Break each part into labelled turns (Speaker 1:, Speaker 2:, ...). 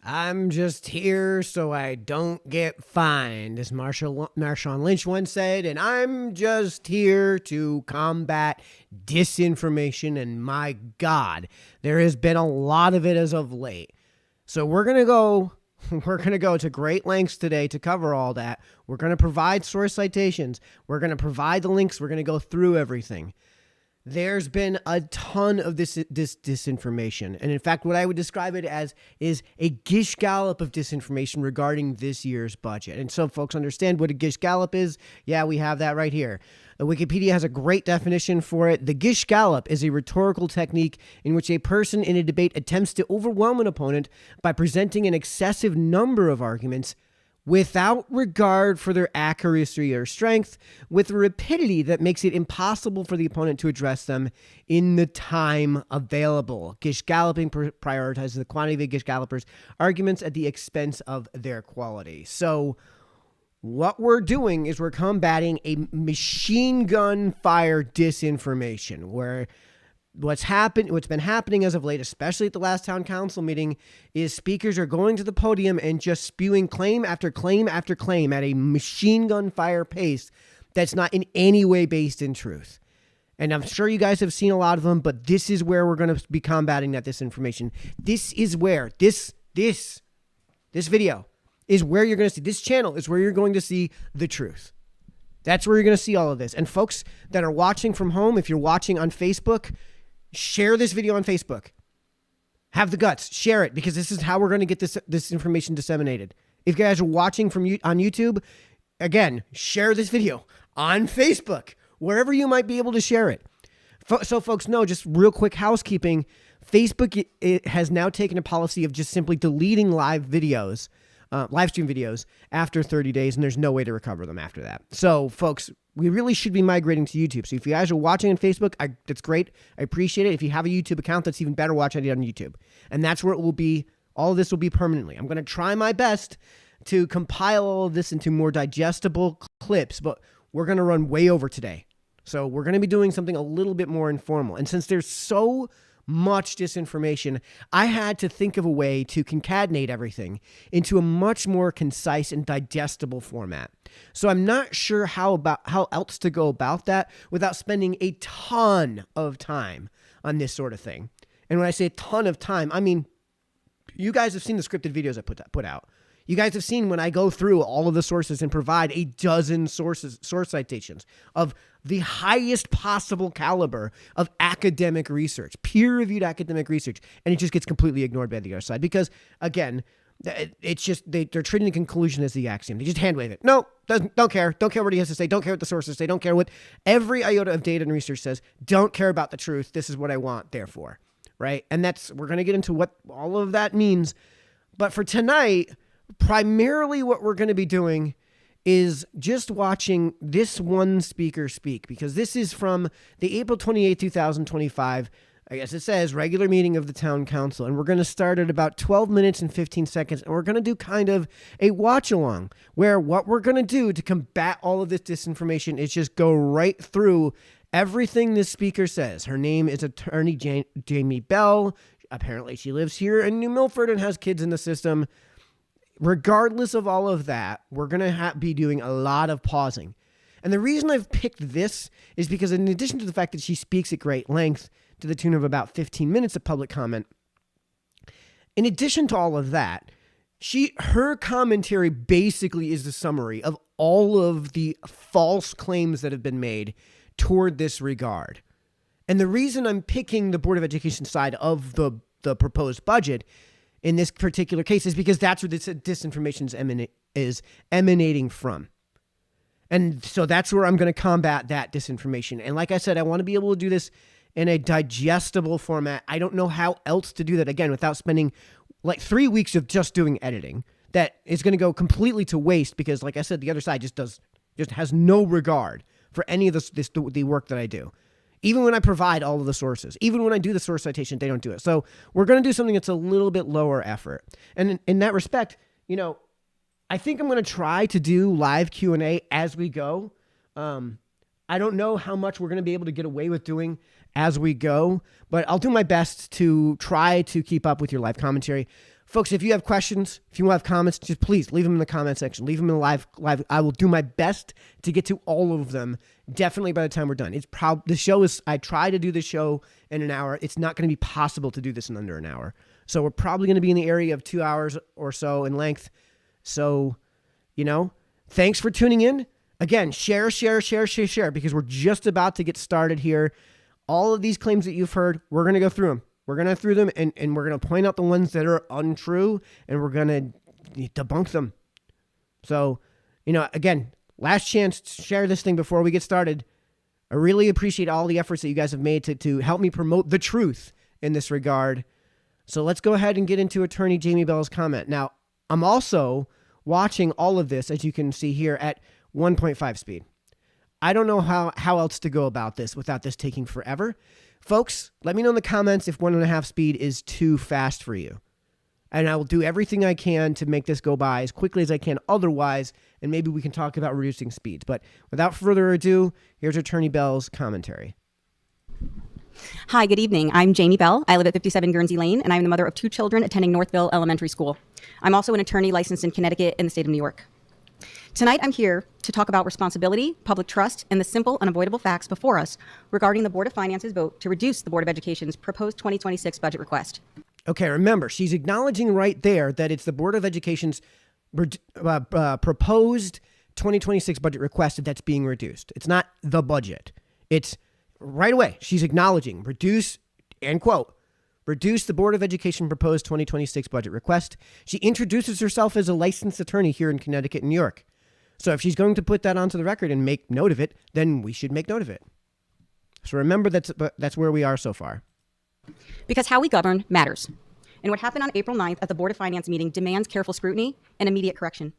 Speaker 1: I'm just here so I don't get fined, as Marshawn Lynch once said, and I'm just here to combat disinformation, and my God, there has been a lot of it as of late. So we're going to go to great lengths today to cover all that. We're going to provide source citations. We're going to provide the links. We're going to go through everything. There's been a ton of this disinformation. And in fact, what I would describe it as is a Gish gallop of disinformation regarding this year's budget. And some folks understand what a Gish gallop is. Yeah, we have that right here. Wikipedia has a great definition for it. The Gish gallop is a rhetorical technique in which a person in a debate attempts to overwhelm an opponent by presenting an excessive number of arguments without regard for their accuracy or strength, with a rapidity that makes it impossible for the opponent to address them in the time available. Gish galloping prioritizes the quantity of Gish gallopers' arguments at the expense of their quality. So what we're doing is we're combating a machine gun fire disinformation, where what's been happening as of late, especially at the last town council meeting, is speakers are going to the podium and just spewing claim after claim after claim at a machine gun fire pace that's not in any way based in truth. And I'm sure you guys have seen a lot of them, but this is where we're going to be combating that disinformation. This is where this video is where you're going to see, this channel is where you're going to see the truth. That's where you're going to see all of this. And folks that are watching from home, if you're watching on Facebook, share this video on Facebook. Have the guts. Share it, because this is how we're going to get this information disseminated. If you guys are watching on YouTube, again, share this video on Facebook, wherever you might be able to share it. So folks know, just real quick housekeeping, Facebook it has now taken a policy of just simply deleting live stream videos after 30 days, and there's no way to recover them after that. So folks, we really should be migrating to YouTube. So if you guys are watching on Facebook, that's great. I appreciate it. If you have a YouTube account, that's even better. Watch it on YouTube. And that's where it will be. All of this will be permanently. I'm going to try my best to compile all of this into more digestible clips, but we're going to run way over today. So we're going to be doing something a little bit more informal. And since there's so much disinformation, I had to think of a way to concatenate everything into a much more concise and digestible format. So I'm not sure how else to go about that without spending a ton of time on this sort of thing. And when I say a ton of time, I mean, you guys have seen the scripted videos I put out. You guys have seen when I go through all of the sources and provide a dozen source citations of the highest possible caliber of academic research, peer-reviewed academic research, and it just gets completely ignored by the other side because, again, it's just they're treating the conclusion as the axiom. They just hand wave it. No, don't care. Don't care what he has to say. Don't care what the sources say. Don't care what every iota of data and research says. Don't care about the truth. This is what I want, therefore, right? And we're going to get into what all of that means. But for tonight, primarily what we're going to be doing is just watching this one speaker speak, because this is from the April 28, 2025, I guess it says, regular meeting of the town council. And we're going to start at about 12 minutes and 15 seconds. And we're going to do kind of a watch along where what we're going to do to combat all of this disinformation is just go right through everything this speaker says. Her name is Attorney Jamie Bell. Apparently she lives here in New Milford and has kids in the system. Regardless of all of that, we're going to be doing a lot of pausing. And the reason I've picked this is because in addition to the fact that she speaks at great length to the tune of about 15 minutes of public comment, in addition to all of that, her commentary basically is the summary of all of the false claims that have been made toward this regard. And the reason I'm picking the Board of Education side of the proposed budget in this particular case is because that's where this disinformation is emanating from. And so that's where I'm going to combat that disinformation. And like I said, I want to be able to do this in a digestible format. I don't know how else to do that, again, without spending like 3 weeks of just doing editing. That is going to go completely to waste because, like I said, the other side just has no regard for any of the work that I do. Even when I provide all of the sources, even when I do the source citation, they don't do it. So we're going to do something that's a little bit lower effort. And in that respect, I think I'm going to try to do live Q&A as we go. I don't know how much we're going to be able to get away with doing as we go, but I'll do my best to try to keep up with your live commentary. Folks, if you have questions, if you have comments, just please leave them in the comment section. Leave them in the live. I will do my best to get to all of them. Definitely by the time we're done. I try to do the show in an hour. It's not going to be possible to do this in under an hour. So we're probably going to be in the area of 2 hours or so in length. So, thanks for tuning in. Again, share, because we're just about to get started here. All of these claims that you've heard, we're going to go through them. We're going to go through them, and we're going to point out the ones that are untrue, and we're going to debunk them. So, again, last chance to share this thing before we get started. I really appreciate all the efforts that you guys have made to help me promote the truth in this regard. So let's go ahead and get into Attorney Jamie Bell's comment. Now, I'm also watching all of this, as you can see here, at 1.5 speed. I don't know how else to go about this without this taking forever. Folks, let me know in the comments if 1.5 speed is too fast for you. And I will do everything I can to make this go by as quickly as I can otherwise, and maybe we can talk about reducing speeds. But without further ado, here's Attorney Bell's commentary.
Speaker 2: Hi, good evening. I'm Jamie Bell. I live at 57 Guernsey Lane, and I'm the mother of 2 children attending Northville Elementary School. I'm also an attorney licensed in Connecticut and the state of New York. Tonight, I'm here to talk about responsibility, public trust, and the simple, unavoidable facts before us regarding the Board of Finance's vote to reduce the Board of Education's proposed 2026 budget request.
Speaker 1: Okay, remember, she's acknowledging right there that it's the Board of Education's proposed 2026 budget request that's being reduced. It's not the budget. It's right away. She's acknowledging reduce, end quote, reduce the Board of Education proposed 2026 budget request. She introduces herself as a licensed attorney here in Connecticut and New York. So if she's going to put that onto the record and make note of it, then we should make note of it. So remember, that's where we are so far.
Speaker 2: Because how we govern matters. And what happened on April 9th at the Board of Finance meeting demands careful scrutiny and immediate correction.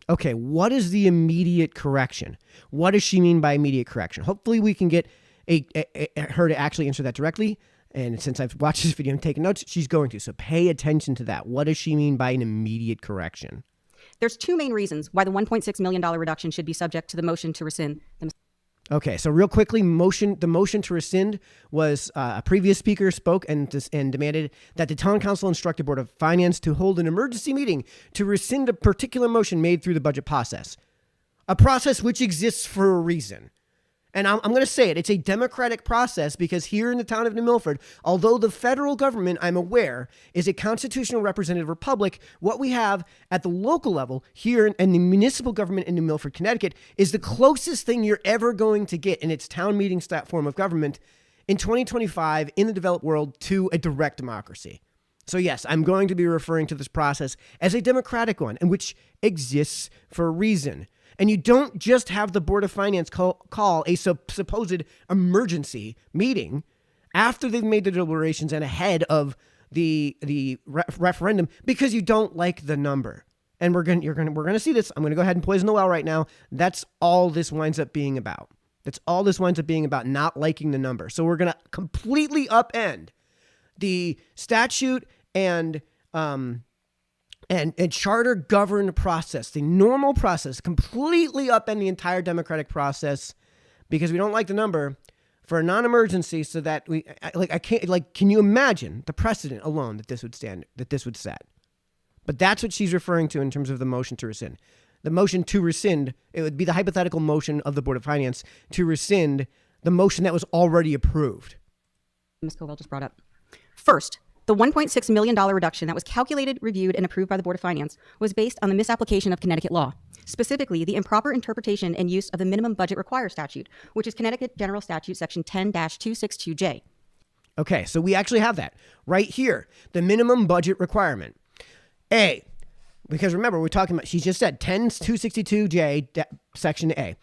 Speaker 1: Okay, what is the immediate correction? What does she mean by immediate correction? Hopefully we can get her to actually answer that directly. And since I've watched this video and taken notes, she's going to. So pay attention to that. What does she mean by an immediate correction?
Speaker 2: There's 2 main reasons why the $1.6 million reduction should be subject to the motion to rescind.
Speaker 1: Okay, so real quickly, the motion to rescind was a previous speaker spoke and demanded that the town council instruct the Board of Finance to hold an emergency meeting to rescind a particular motion made through the budget process, a process which exists for a reason. And I'm going to say it. It's a democratic process because here in the town of New Milford, although the federal government, I'm aware, is a constitutional representative republic, what we have at the local level here in the municipal government in New Milford, Connecticut, is the closest thing you're ever going to get in its town meeting form of government in 2025 in the developed world to a direct democracy. So yes, I'm going to be referring to this process as a democratic one, and which exists for a reason. And you don't just have the Board of Finance call a supposed emergency meeting after they've made the deliberations and ahead of the referendum because you don't like the number. And we're going to see this. I'm going to go ahead and poison the well right now. That's all this winds up being about. That's all this winds up being about, not liking the number. So we're going to completely upend the statute and charter governed process, the normal process, completely upend the entire democratic process because we don't like the number for a non-emergency so that can you imagine the precedent alone that this would set? But that's what she's referring to in terms of the motion to rescind. The motion to rescind, it would be the hypothetical motion of the Board of Finance to rescind the motion that was already approved.
Speaker 2: Ms. Covell just brought up. First, the $1.6 million reduction that was calculated, reviewed, and approved by the Board of Finance was based on the misapplication of Connecticut law, specifically the improper interpretation and use of the minimum budget require statute, which is Connecticut General Statute Section 10-262J.
Speaker 1: Okay, so we actually have that right here, the minimum budget requirement. A, because remember, we're talking about, she just said 10-262J, Section A,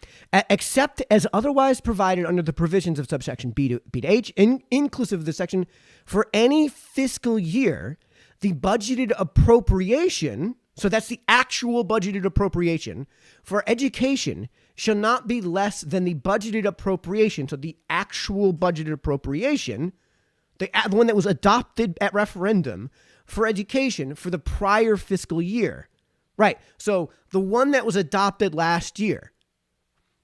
Speaker 1: except as otherwise provided under the provisions of subsection B to H, inclusive of the section, for any fiscal year, the budgeted appropriation, so that's the actual budgeted appropriation, for education shall not be less than the budgeted appropriation. So the actual budgeted appropriation, the one that was adopted at referendum for education for the prior fiscal year. Right. So the one that was adopted last year,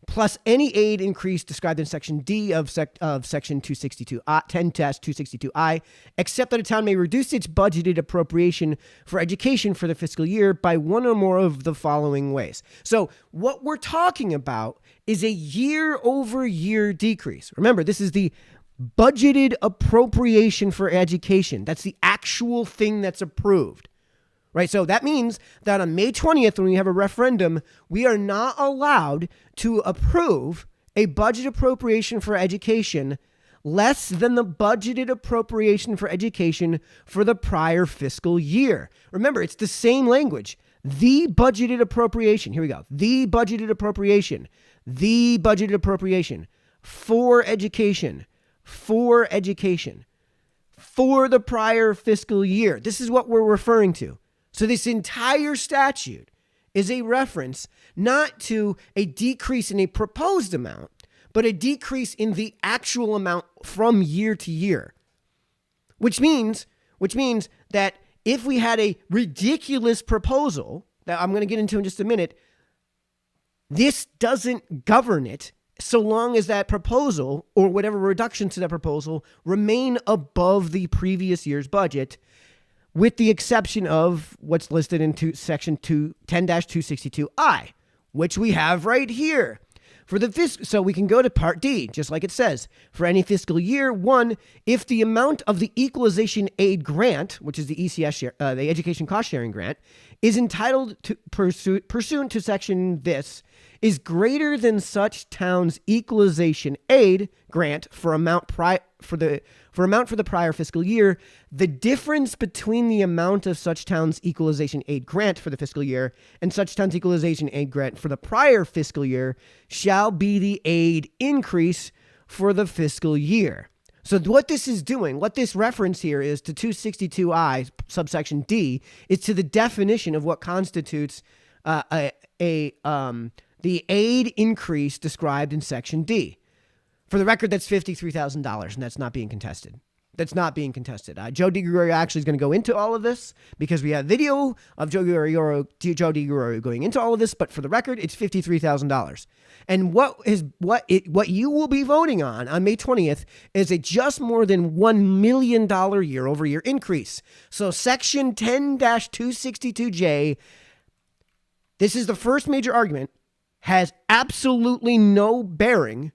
Speaker 1: plus any aid increase described in Section D of Section 262, 10-262I, except that a town may reduce its budgeted appropriation for education for the fiscal year by one or more of the following ways. So what we're talking about is a year-over-year decrease. Remember, this is the budgeted appropriation for education. That's the actual thing that's approved. Right, so that means that on May 20th, when we have a referendum, we are not allowed to approve a budget appropriation for education less than the budgeted appropriation for education for the prior fiscal year. Remember, it's the same language. The budgeted appropriation. Here we go. The budgeted appropriation. The budgeted appropriation for education. For education. For the prior fiscal year. This is what we're referring to. So this entire statute is a reference not to a decrease in a proposed amount, but a decrease in the actual amount from year to year. Which means that if we had a ridiculous proposal that I'm going to get into in just a minute, this doesn't govern it so long as that proposal or whatever reductions to that proposal remain above the previous year's budget, with the exception of what's listed in Section 10-262I, which we have right here. So we can go to Part D, just like it says. For any fiscal year, 1, if the amount of the equalization aid grant, which is the ECS, the Education Cost Sharing Grant, is entitled to pursuant to Section this, is greater than such town's equalization aid grant for amount for the prior fiscal year, the difference between the amount of such town's equalization aid grant for the fiscal year and such town's equalization aid grant for the prior fiscal year shall be the aid increase for the fiscal year. So what this is doing, what this reference here is to 262I subsection D, is to the definition of what constitutes the aid increase described in Section D. For the record, that's $53,000, and that's not being contested. Joe DiGregorio actually is going to go into all of this because we have video of Joe DiGregorio going into all of this. But for the record, it's $53,000. And what you will be voting on May 20th is a just more than $1 million year-over-year increase. So Section 10-262J, this is the first major argument, has absolutely no bearing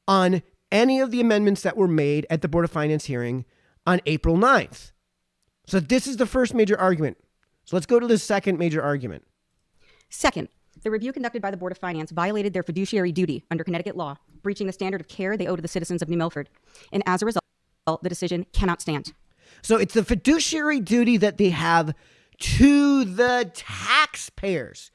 Speaker 1: on any of the amendments that were made at the Board of Finance hearing on April 9th. So this is the first major argument. So let's go to the second major argument.
Speaker 2: Second, the review conducted by the Board of Finance violated their fiduciary duty under Connecticut law, breaching the standard of care they owe to the citizens of New Milford. And as a result, the decision cannot stand.
Speaker 1: So it's the fiduciary duty that they have to the taxpayers.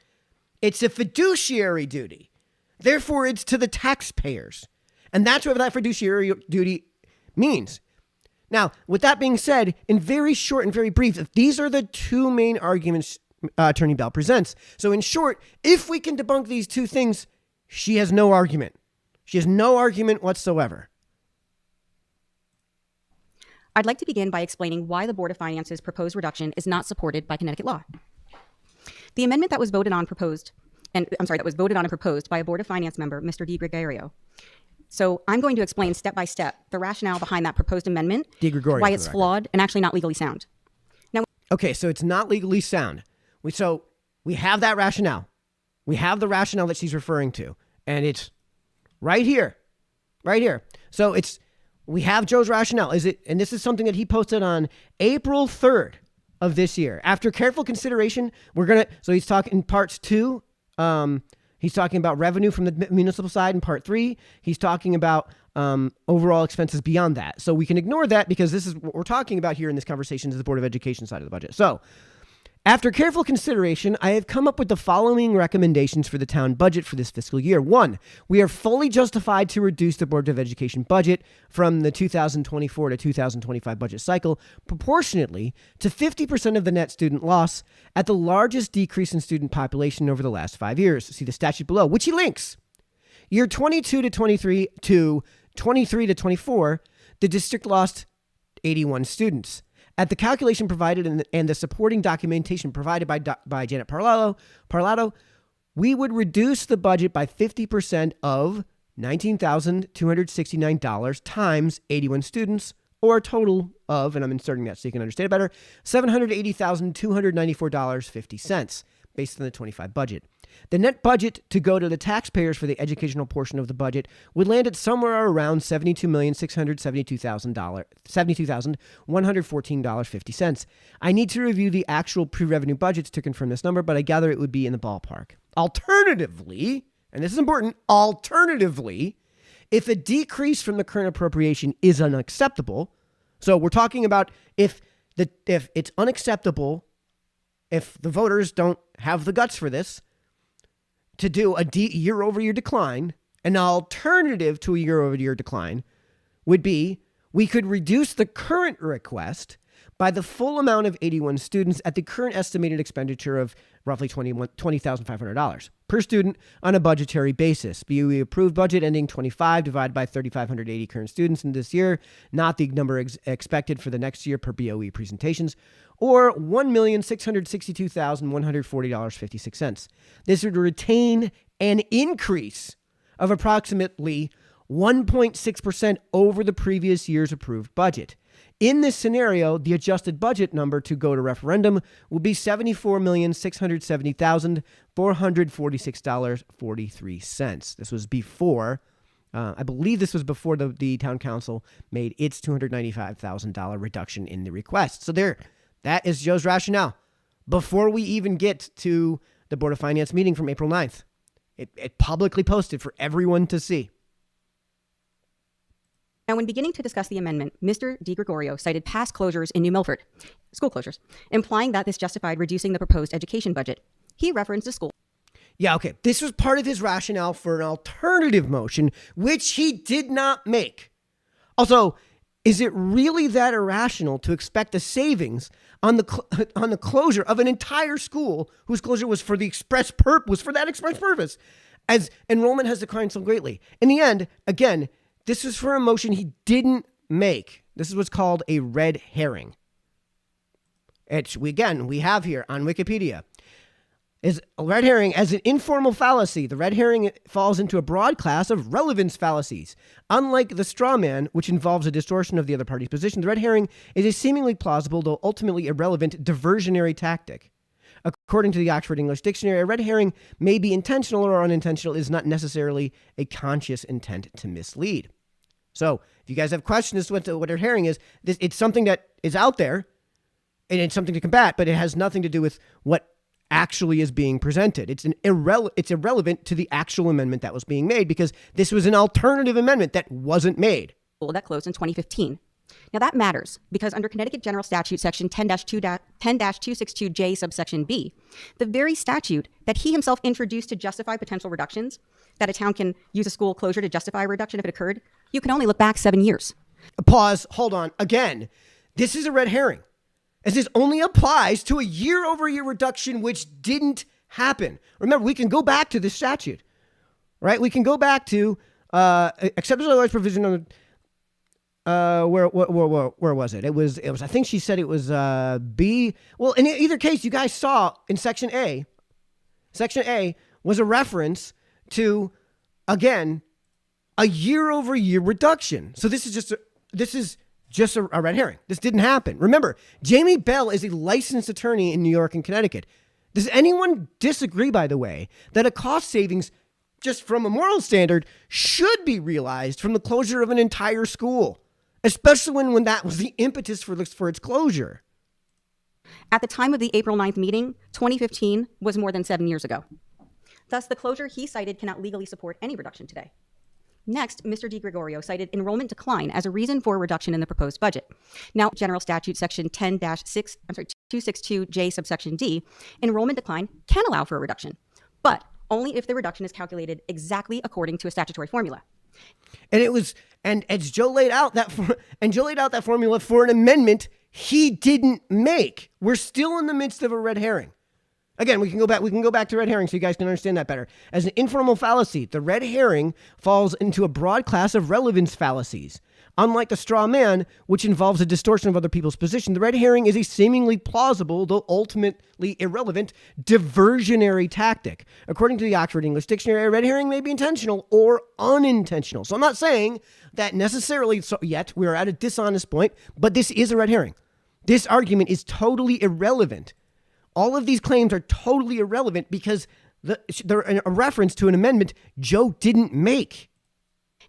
Speaker 1: It's a fiduciary duty. Therefore, it's to the taxpayers. And that's what that fiduciary duty means. Now, with that being said, in very short and very brief, these are the two main arguments Attorney Bell presents. So in short, if we can debunk these two things, she has no argument. She has no argument whatsoever.
Speaker 2: I'd like to begin by explaining why the Board of Finance's proposed reduction is not supported by Connecticut law. The amendment that was voted on and proposed by a Board of Finance member, Mr. DiGregorio. So I'm going to explain step by step the rationale behind that proposed amendment, why it's flawed and actually not legally sound. Now,
Speaker 1: okay, so it's not legally sound. We have that rationale. We have the rationale that she's referring to, and it's right here. So we have Joe's rationale. And this is something that he posted on April 3rd of this year. After careful consideration, so he's talking in parts 2. He's talking about revenue from the municipal side in part 3. He's talking about overall expenses beyond that. So we can ignore that because this is what we're talking about here in this conversation is the Board of Education side of the budget. So after careful consideration, I have come up with the following recommendations for the town budget for this fiscal year. 1, we are fully justified to reduce the Board of Education budget from the 2024 to 2025 budget cycle proportionately to 50% of the net student loss at the largest decrease in student population over the last 5 years. See the statute below, which he links. Year 22 to 23 to 23 to 24, the district lost 81 students. At the calculation provided and the supporting documentation provided by Janet Parlato, we would reduce the budget by 50% of $19,269 times 81 students, or a total of, and I'm inserting that so you can understand it better, $780,294.50 based on the 25 budget. The net budget to go to the taxpayers for the educational portion of the budget would land at somewhere around $72,114.50. I need to review the actual pre-revenue budgets to confirm this number, but I gather it would be in the ballpark. Alternatively, and this is important, alternatively, if a decrease from the current appropriation is unacceptable, so we're talking about if it's unacceptable, if the voters don't have the guts for this, to do a year-over-year decline, an alternative to a year-over-year decline would be we could reduce the current request by the full amount of 81 students at the current estimated expenditure of roughly $20,500 per student on a budgetary basis. BOE approved budget ending 25 divided by 3,580 current students in this year, not the number expected for the next year per BOE presentations, or $1,662,140.56. This would retain an increase of approximately 1.6% over the previous year's approved budget. In this scenario, the adjusted budget number to go to referendum will be $74,670,446.43. This was before, I believe this was before the town council made its $295,000 reduction in the request. So that is Joe's rationale. Before we even get to the Board of Finance meeting from April 9th, it publicly posted for everyone to see.
Speaker 2: Now, when beginning to discuss the amendment, Mr. DiGregorio cited past closures in New Milford, school closures, implying that this justified reducing the proposed education budget. He referenced a school.
Speaker 1: Yeah, okay. This was part of his rationale for an alternative motion, which he did not make. Also, is it really that irrational to expect a savings on the closure of an entire school whose closure was for the express purpose, as enrollment has declined so greatly? In the end, again, this was for a motion he didn't make. This is what's called a red herring. We have here on Wikipedia is a red herring as an informal fallacy. The red herring falls into a broad class of relevance fallacies. Unlike the straw man, which involves a distortion of the other party's position, the red herring is a seemingly plausible, though ultimately irrelevant, diversionary tactic. According to the Oxford English Dictionary, a red herring may be intentional or unintentional, is not necessarily a conscious intent to mislead. So if you guys have questions as to what a red herring is, it's something that is out there, and it's something to combat, but it has nothing to do with what actually is being presented. It's irrelevant to the actual amendment that was being made, because this was an alternative amendment that wasn't made.
Speaker 2: That closed in 2015. Now that matters because under Connecticut General Statute Section 10-262J subsection B, the very statute that he himself introduced to justify potential reductions, that a town can use a school closure to justify a reduction if it occurred, you can only look back 7 years.
Speaker 1: Pause. Hold on. Again, this is a red herring, as this only applies to a year-over-year reduction which didn't happen. Remember, we can go back to this statute, right? We can go back to except as otherwise provision on where was it? It was. I think she said it was B. Well, in either case, you guys saw in Section A. Section A was a reference to, again, a year-over-year reduction. So this is just a red herring. This didn't happen. Remember, Jamie Bell is a licensed attorney in New York and Connecticut. Does anyone disagree, by the way, that a cost savings, just from a moral standard, should be realized from the closure of an entire school, especially when that was the impetus for its closure?
Speaker 2: At the time of the April 9th meeting, 2015 was more than 7 years ago. Thus, the closure he cited cannot legally support any reduction today. Next, Mr. DiGregorio cited enrollment decline as a reason for a reduction in the proposed budget. Now, General Statute Section 262J subsection D, enrollment decline can allow for a reduction, but only if the reduction is calculated exactly according to a statutory formula.
Speaker 1: And as Joe laid out that formula for an amendment he didn't make. We're still in the midst of a red herring. Again, we can go back to red herring so you guys can understand that better. As an informal fallacy, the red herring falls into a broad class of relevance fallacies. Unlike the straw man, which involves a distortion of other people's position, the red herring is a seemingly plausible, though ultimately irrelevant, diversionary tactic. According to the Oxford English Dictionary, a red herring may be intentional or unintentional. So I'm not saying that necessarily yet we're at a dishonest point, but this is a red herring. This argument is totally irrelevant. All of these claims are totally irrelevant because they're a reference to an amendment Joe didn't make.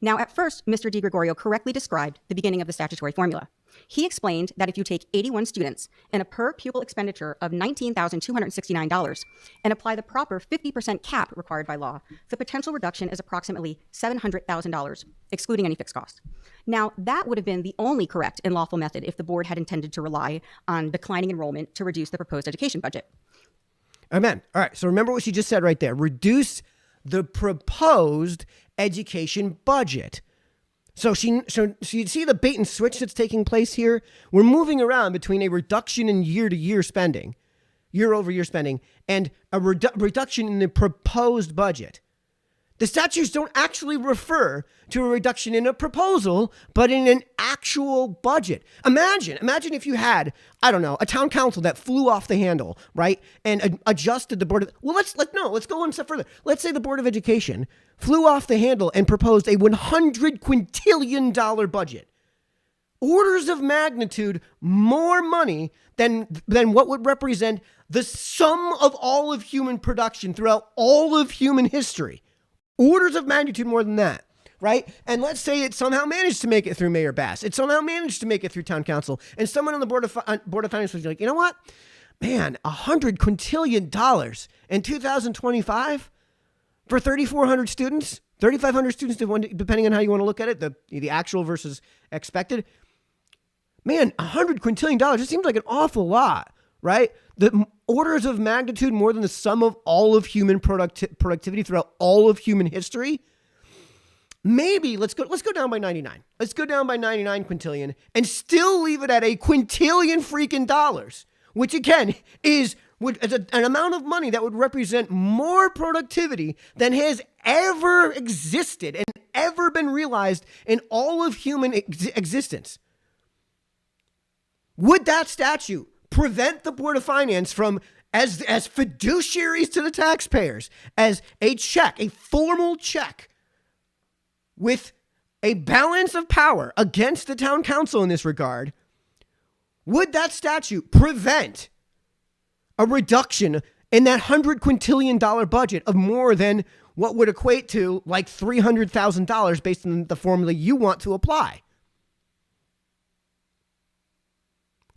Speaker 2: Now, at first, Mr. DiGregorio correctly described the beginning of the statutory formula. He explained that if you take 81 students and a per pupil expenditure of $19,269 and apply the proper 50% cap required by law, the potential reduction is approximately $700,000, excluding any fixed costs. Now, that would have been the only correct and lawful method if the board had intended to rely on declining enrollment to reduce the proposed education budget.
Speaker 1: Amen. All right. So remember what she just said right there. Reduce the proposed education budget. So you see the bait and switch that's taking place here? We're moving around between a reduction in year-to-year spending, year-over-year spending, and a reduction in the proposed budget. The statutes don't actually refer to a reduction in a proposal, but in an actual budget. Imagine if you had, I don't know, a town council that flew off the handle, right? And adjusted the board of, let's go one step further. Let's say the Board of Education flew off the handle and proposed a $100 quintillion budget. Orders of magnitude more money than what would represent the sum of all of human production throughout all of human history. Orders of magnitude more than that, right? And let's say it somehow managed to make it through Mayor Bass. It somehow managed to make it through Town Council. And someone on the Board of Finance was like, you know what? Man, $100 quintillion in 2025 for 3,400 students, 3,500 students, depending on how you want to look at it, the actual versus expected. Man, $100 quintillion, it seems like an awful lot, right? The orders of magnitude more than the sum of all of human productivity throughout all of human history. Maybe let's go down by 99. Let's go down by 99 quintillion and still leave it at a quintillion freaking dollars, which again is an amount of money that would represent more productivity than has ever existed and ever been realized in all of human existence. Would that statute prevent the Board of Finance from, as fiduciaries to the taxpayers, as a formal check with a balance of power against the town council in this regard, would that statute prevent a reduction in that $100 quintillion budget of more than what would equate to like $300,000 based on the formula you want to apply?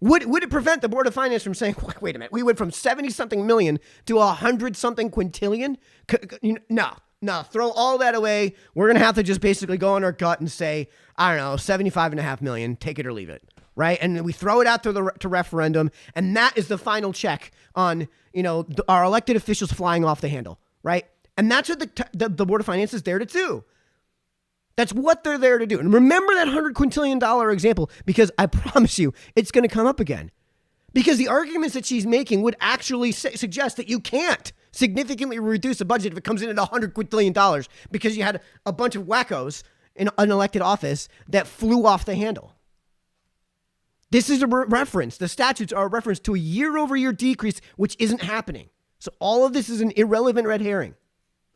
Speaker 1: Would it prevent the Board of Finance from saying, wait a minute, we went from 70-something million to 100-something quintillion? No, throw all that away. We're going to have to just basically go on our gut and say, I don't know, 75.5 million, take it or leave it, right? And we throw it out to referendum, and that is the final check on, our elected officials flying off the handle, right? And that's what the Board of Finance is there to do. That's what they're there to do. And remember that $100 quintillion example, because I promise you, it's going to come up again. Because the arguments that she's making would actually suggest that you can't significantly reduce a budget if it comes in at $100 quintillion because you had a bunch of wackos in an elected office that flew off the handle. This is a reference. The statutes are a reference to a year-over-year decrease, which isn't happening. So all of this is an irrelevant red herring.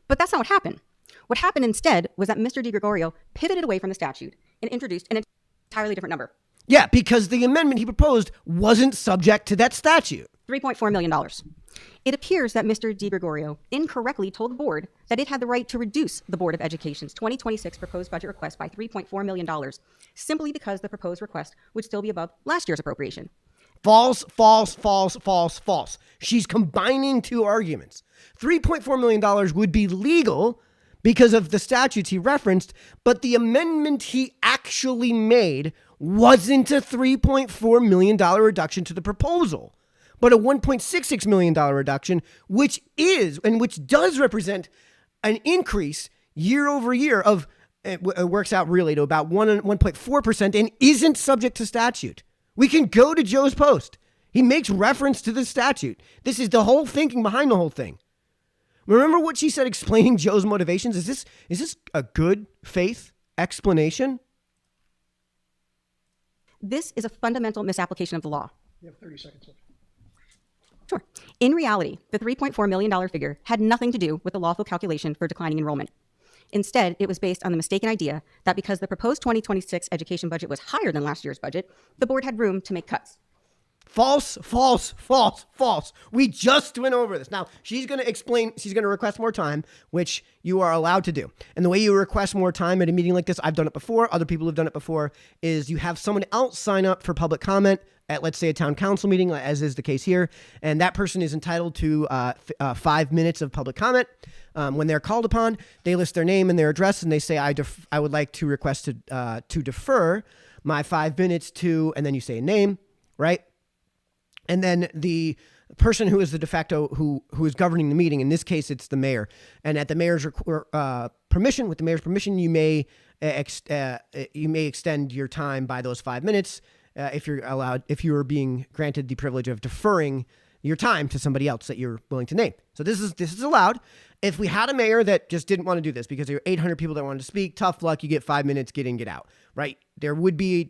Speaker 2: But that's not what happened. What happened instead was that Mr. DiGregorio pivoted away from the statute and introduced an entirely different number.
Speaker 1: Yeah, because the amendment he proposed wasn't subject to that statute.
Speaker 2: $3.4 million. It appears that Mr. DiGregorio incorrectly told the board that it had the right to reduce the Board of Education's 2026 proposed budget request by $3.4 million, simply because the proposed request would still be above last year's appropriation.
Speaker 1: False, false, false, false, false. She's combining two arguments. $3.4 million would be legal because of the statutes he referenced, but the amendment he actually made wasn't a $3.4 million reduction to the proposal, but a $1.66 million reduction, which does represent an increase year over year of, it works out really to about 1.4% and isn't subject to statute. We can go to Joe's post. He makes reference to the statute. This is the whole thinking behind the whole thing. Remember what she said explaining Joe's motivations? Is this a good faith explanation?
Speaker 2: This is a fundamental misapplication of the law.
Speaker 3: You have 30 seconds left.
Speaker 2: Sure. In reality, the $3.4 million figure had nothing to do with the lawful calculation for declining enrollment. Instead, it was based on the mistaken idea that because the proposed 2026 education budget was higher than last year's budget, the board had room to make cuts.
Speaker 1: False, false, false, false. We just went over this. Now, she's going to explain, she's going to request more time, which you are allowed to do. And the way you request more time at a meeting like this, I've done it before, other people have done it before, is you have someone else sign up for public comment at, let's say, a town council meeting, as is the case here. And that person is entitled to 5 minutes of public comment. When they're called upon, they list their name and their address, and they say, I would like to request to defer my 5 minutes to, and then you say a name, right? And then the person who is the de facto, who is governing the meeting, in this case, it's the mayor. And at the mayor's permission, with the mayor's permission, you may extend your time by those 5 minutes if you're allowed, if you are being granted the privilege of deferring your time to somebody else that you're willing to name. So this is allowed. If we had a mayor that just didn't want to do this because there were 800 people that wanted to speak, tough luck, you get 5 minutes, get in, get out, right? There would be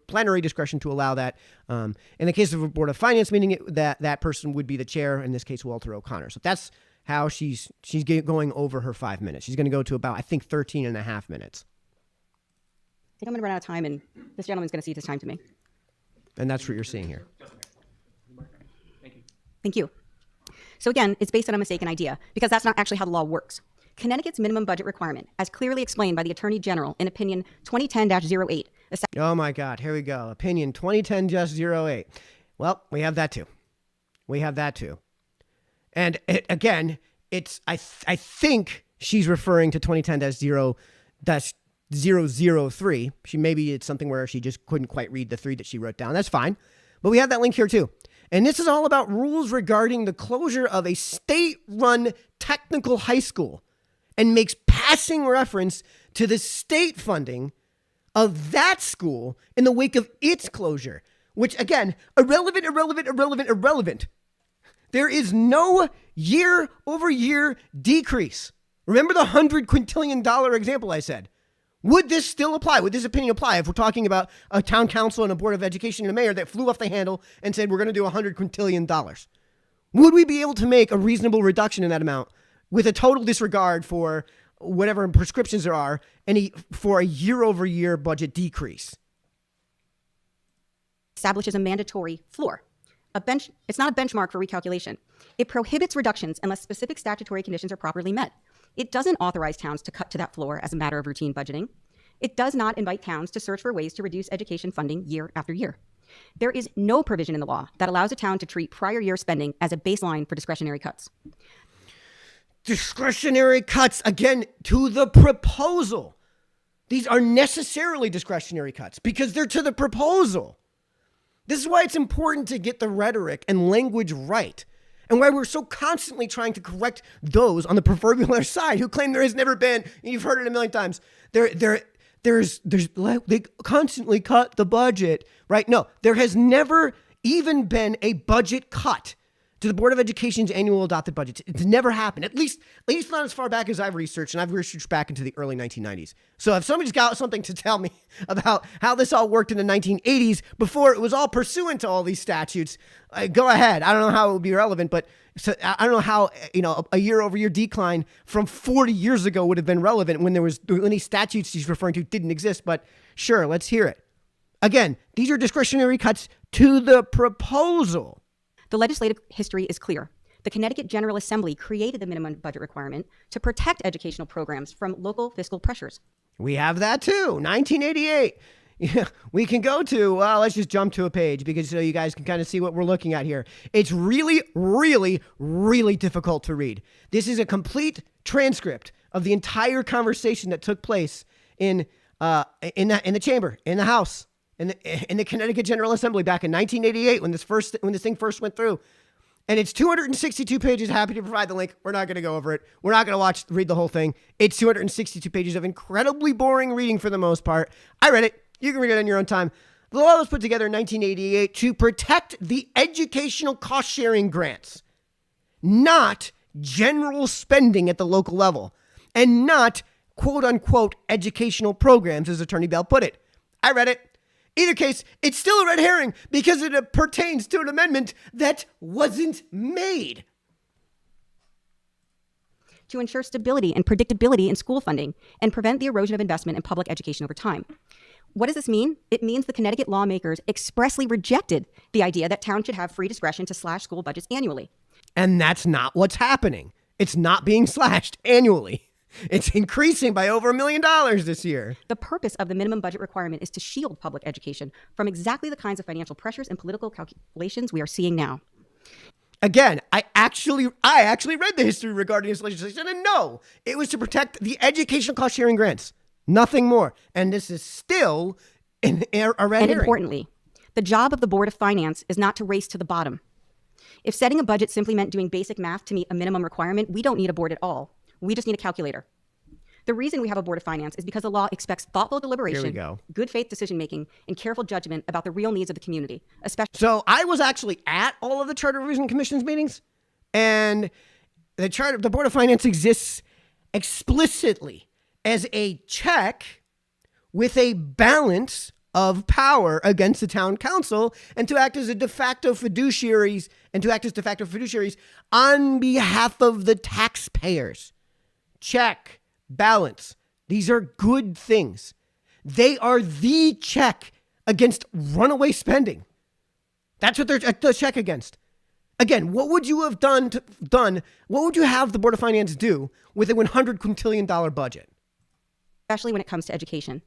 Speaker 1: plenary discretion to allow that. In the case of a Board of Finance meeting, that person would be the chair, in this case, Walter O'Connor. So that's how she's going over her 5 minutes. She's going to go to about, I think, 13 and a half minutes.
Speaker 2: I think I'm going to run out of time, and this gentleman's going to cede his time to me.
Speaker 1: And that's what you're seeing here.
Speaker 2: Thank you. So again, it's based on a mistaken idea, because that's not actually how the law works. Connecticut's minimum budget requirement, as clearly explained by the Attorney General in Opinion 2010-08.
Speaker 1: Oh my God, here we go. Opinion 2010-08. Well, we have that too. And again, I think she's referring to 2010-003. Maybe it's something where she just couldn't quite read the 3 that she wrote down. That's fine. But we have that link here too. And this is all about rules regarding the closure of a state-run technical high school, and makes passing reference to the state funding of that school in the wake of its closure, which, again, irrelevant. There is no year-over-year decrease. Remember the $100 quintillion example I said? Would this still apply? Would this opinion apply if we're talking about a town council and a board of education and a mayor that flew off the handle and said, we're going to do $100 quintillion? Would we be able to make a reasonable reduction in that amount with a total disregard for whatever prescriptions there are, for a year-over-year budget decrease?
Speaker 2: Establishes a mandatory floor. It's not a benchmark for recalculation. It prohibits reductions unless specific statutory conditions are properly met. It doesn't authorize towns to cut to that floor as a matter of routine budgeting. It does not invite towns to search for ways to reduce education funding year after year. There is no provision in the law that allows a town to treat prior year spending as a baseline for discretionary cuts.
Speaker 1: Discretionary cuts, again, to the proposal. These are necessarily discretionary cuts because they're to the proposal. This is why it's important to get the rhetoric and language right, and why we're so constantly trying to correct those on the proverbial other side who claim there has never been, and you've heard it a million times, they constantly cut the budget, right? No, there has never even been a budget cut to the Board of Education's annual adopted budget. It's never happened, at least not as far back as I've researched, and I've researched back into the early 1990s. So if somebody's got something to tell me about how this all worked in the 1980s before it was all pursuant to all these statutes, go ahead. I don't know how it would be relevant, but I don't know how, a year-over-year decline from 40 years ago would have been relevant when these statutes he's referring to didn't exist, but sure, let's hear it. Again, these are discretionary cuts to the proposal.
Speaker 2: The legislative history is clear. The Connecticut General Assembly created the minimum budget requirement to protect educational programs from local fiscal pressures.
Speaker 1: We have that too, 1988. Yeah, we can go to, let's just jump to a page because so you guys can kind of see what we're looking at here. It's really, really, really difficult to read. This is a complete transcript of the entire conversation that took place in the chamber, in the House, in the Connecticut General Assembly back in 1988 when this thing first went through. And it's 262 pages. Happy to provide the link. We're not going to go over it. We're not going to read the whole thing. It's 262 pages of incredibly boring reading for the most part. I read it. You can read it on your own time. The law was put together in 1988 to protect the educational cost-sharing grants, not general spending at the local level, and not quote-unquote educational programs, as Attorney Bell put it. I read it. Either case, it's still a red herring because it pertains to an amendment that wasn't made.
Speaker 2: To ensure stability and predictability in school funding and prevent the erosion of investment in public education over time. What does this mean? It means the Connecticut lawmakers expressly rejected the idea that towns should have free discretion to slash school budgets annually.
Speaker 1: And that's not what's happening. It's not being slashed annually. It's increasing by over $1 million this year.
Speaker 2: The purpose of the minimum budget requirement is to shield public education from exactly the kinds of financial pressures and political calculations we are seeing now.
Speaker 1: Again, I actually read the history regarding this legislation, and no, it was to protect the educational cost sharing grants. Nothing more. And this is still a red herring.
Speaker 2: And importantly, the job of the Board of Finance is not to race to the bottom. If setting a budget simply meant doing basic math to meet a minimum requirement, we don't need a board at all. We just need a calculator. The reason we have a Board of Finance is because the law expects thoughtful deliberation, good faith decision-making, and careful judgment about the real needs of the community, especially.
Speaker 1: So I was actually at all of the Charter Revision Commission's meetings, and the Board of Finance exists explicitly as a check with a balance of power against the town council and to act as de facto fiduciaries on behalf of the taxpayers. Check. Balance. These are good things. They are the check against runaway spending. That's what they're the check against. Again, what would you have done? What would you have the Board of Finance do with a $100 quintillion budget?
Speaker 2: Especially when it comes to education.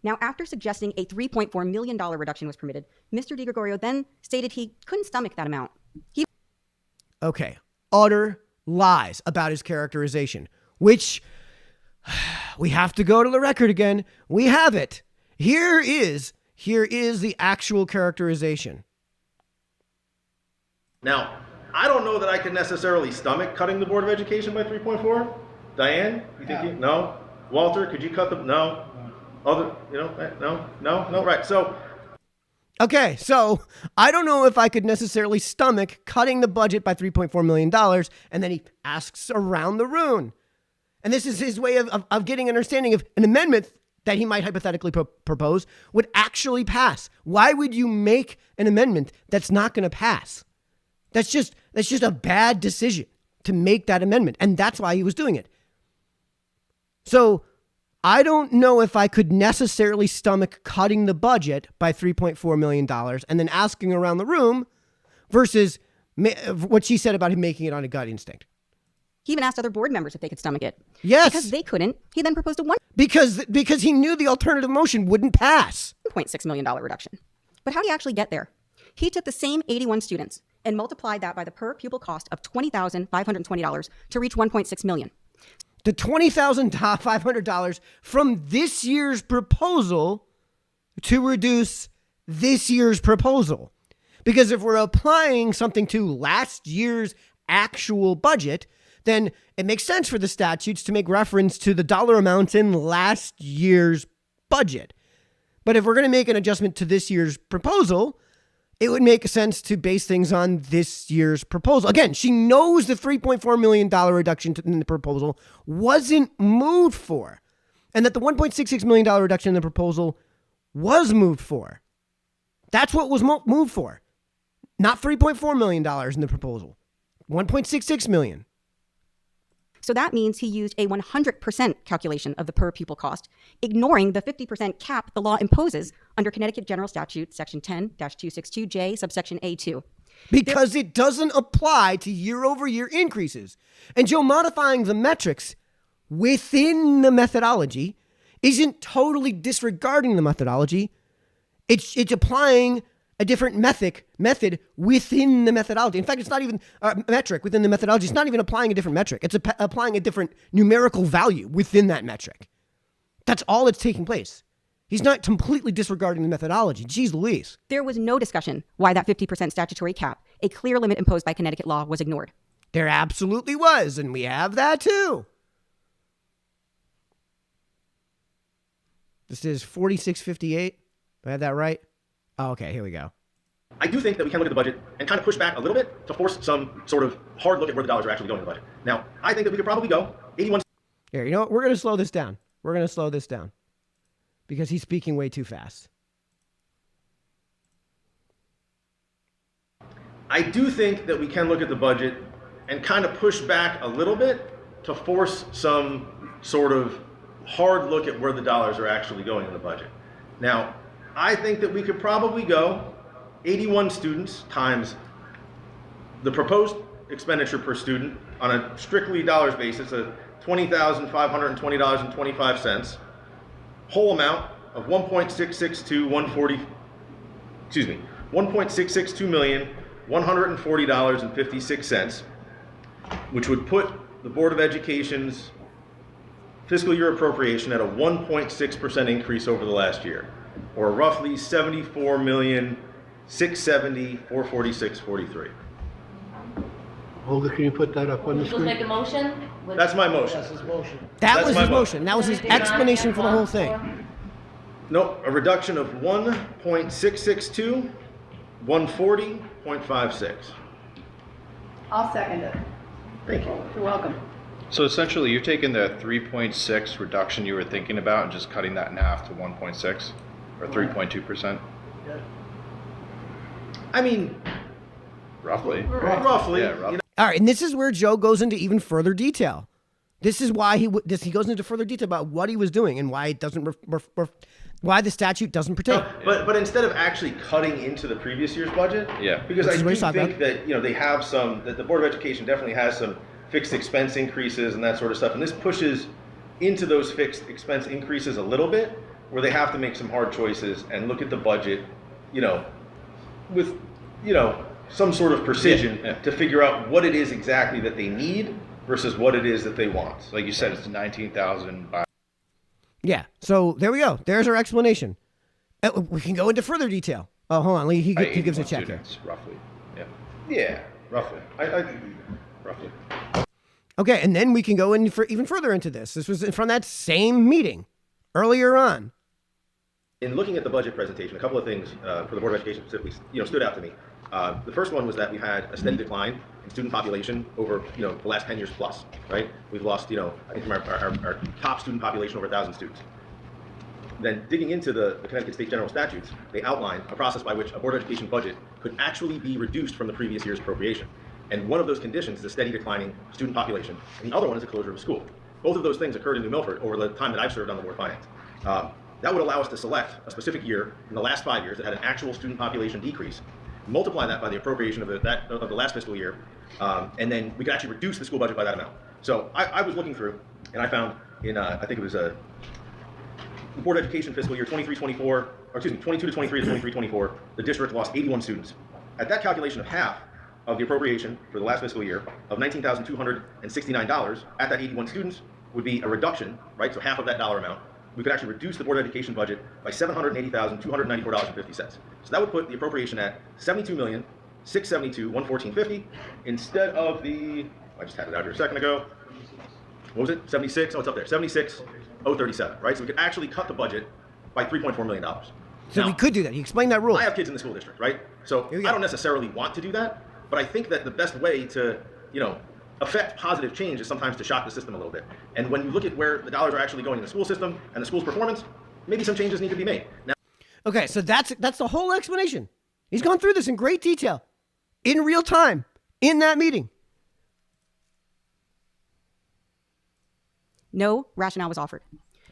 Speaker 2: Now, after suggesting a $3.4 million reduction was permitted, Mr. DiGregorio then stated he couldn't stomach that amount.
Speaker 1: Okay. Utter lies about his characterization, which we have to go to the record again. We have it. Here is the actual characterization.
Speaker 3: Now, I don't know that I can necessarily stomach cutting the Board of Education by 3.4. Diane, you think no? Walter, could you cut them? No. Other, no. Right. So.
Speaker 1: Okay, so I don't know if I could necessarily stomach cutting the budget by $3.4 million, and then he asks around the room. And this is his way of getting an understanding of an amendment that he might hypothetically propose would actually pass. Why would you make an amendment that's not going to pass? That's just a bad decision to make that amendment. And that's why he was doing it. So I don't know if I could necessarily stomach cutting the budget by $3.4 million and then asking around the room versus what she said about him making it on a gut instinct.
Speaker 2: He even asked other board members if they could stomach it.
Speaker 1: Yes.
Speaker 2: Because they couldn't, he then proposed a
Speaker 1: Because he knew the alternative motion wouldn't pass.
Speaker 2: $1.6 million reduction. But how do you actually get there? He took the same 81 students and multiplied that by the per pupil cost of $20,520 to reach $1.6 million.
Speaker 1: The $20,500 from this year's proposal to reduce this year's proposal. Because if we're applying something to last year's actual budget, then it makes sense for the statutes to make reference to the dollar amounts in last year's budget. But if we're going to make an adjustment to this year's proposal, it would make sense to base things on this year's proposal. Again, she knows the $3.4 million reduction in the proposal wasn't moved for, and that the $1.66 million reduction in the proposal was moved for. That's what was moved for. Not $3.4 million in the proposal. $1.66 million.
Speaker 2: So that means he used a 100% calculation of the per pupil cost, ignoring the 50% cap the law imposes under Connecticut General Statute, Section 10-262J, subsection A2.
Speaker 1: Because it doesn't apply to year-over-year increases. And Joe, modifying the metrics within the methodology isn't totally disregarding the methodology. It's applying a different method within the methodology. In fact, it's not even a metric within the methodology. It's not even applying a different metric. It's applying a different numerical value within that metric. That's all that's taking place. He's not completely disregarding the methodology. Jeez Louise.
Speaker 2: There was no discussion why that 50% statutory cap, a clear limit imposed by Connecticut law, was ignored.
Speaker 1: There absolutely was, and we have that too. This is 4658. Do I have that right? Oh, okay, here we go.
Speaker 3: I do think that we can look at the budget and kind of push back a little bit to force some sort of hard look at where the dollars are actually going in the budget. Now, I think that we could probably go 81.
Speaker 1: Here, you know what? We're going to slow this down. Because he's speaking way too fast.
Speaker 3: I do think that we can look at the budget and kind of push back a little bit to force some sort of hard look at where the dollars are actually going in the budget. Now, I think that we could probably go 81 students times the proposed expenditure per student on a strictly dollars basis of $20,520.25, whole amount of $1.662,140,140.56, which would put the Board of Education's fiscal year appropriation at a 1.6% increase over the last year, or roughly $74,670,446.43.
Speaker 4: Olga, can you put that up on the
Speaker 5: Just make
Speaker 4: screen?
Speaker 5: a motion?
Speaker 3: That's my motion.
Speaker 1: That
Speaker 3: That's
Speaker 1: was
Speaker 3: my
Speaker 1: his motion. That was his explanation for the whole thing.
Speaker 3: No, a reduction of 1.662, 140.56.
Speaker 6: I'll second it.
Speaker 3: Thank you.
Speaker 6: You're welcome.
Speaker 7: So essentially, you're taking the 3.6 reduction you were thinking about and just cutting that in half to 1.6 or 3.2%,
Speaker 3: I mean,
Speaker 7: roughly.
Speaker 3: roughly.
Speaker 7: Yeah, roughly.
Speaker 1: All right, and this is where Joe goes into even further detail. This is why he goes into further detail about what he was doing and why it doesn't why the statute doesn't pertain.
Speaker 3: But instead of actually cutting into the previous year's budget,
Speaker 7: Yeah.
Speaker 3: because
Speaker 1: Which
Speaker 3: I
Speaker 1: is
Speaker 3: do
Speaker 1: what he's talking
Speaker 3: think that they have some, that the Board of Education definitely has some fixed expense increases and that sort of stuff, and this pushes into those fixed expense increases a little bit, where they have to make some hard choices and look at the budget, with some sort of precision
Speaker 7: Yeah.
Speaker 3: to figure out what it is exactly that they need versus what it is that they want.
Speaker 7: Like you said, it's 19,000 by
Speaker 1: Yeah, so there we go. There's our explanation. We can go into further detail. Oh, hold on. He gives a
Speaker 7: 81
Speaker 1: check here.
Speaker 7: students, roughly. Yeah,
Speaker 3: Yeah,
Speaker 7: roughly.
Speaker 3: roughly.
Speaker 1: Okay, and then we can go in for even further into this. This was from that same meeting earlier on.
Speaker 3: In looking at the budget presentation, a couple of things for the Board of Education specifically, stood out to me. The first one was that we had a steady decline in student population over, the last 10 years plus, right? We've lost, I think from our top student population over 1,000 students. Then digging into the Connecticut State General Statutes, they outline a process by which a Board of Education budget could actually be reduced from the previous year's appropriation. And one of those conditions is a steady declining student population, and the other one is the closure of a school. Both of those things occurred in New Milford over the time that I've served on the Board of Finance. That would allow us to select a specific year in the last 5 years that had an actual student population decrease, multiply that by the appropriation of the last fiscal year, and then we could actually reduce the school budget by that amount. So I was looking through, and I found in, I think it was the Board of Education fiscal year 22 to 23 to 23-24, the district lost 81 students. At that calculation of half of the appropriation for the last fiscal year of $19,269, at that 81 students would be a reduction, right? So half of that dollar amount. We could actually reduce the Board of Education budget by $780,294.50. So that would put the appropriation at $72,672,114.50 instead of I just had it out here a second ago. What was it? 76? Oh, it's up there. 76,037, right? So we could actually cut the budget by $3.4 million.
Speaker 1: So
Speaker 3: Now,
Speaker 1: we could do that. He explained that rule.
Speaker 3: I have kids in the school district, right? So
Speaker 1: Here we
Speaker 3: I
Speaker 1: go.
Speaker 3: don't necessarily want to do that, but I think that the best way to, affect positive change is sometimes to shock the system a little bit. And when you look at where the dollars are actually going in the school system and the school's performance, maybe some changes need to be made. Now,
Speaker 1: Okay, so that's the whole explanation. He's gone through this in great detail, in real time, in that meeting.
Speaker 2: No rationale was offered.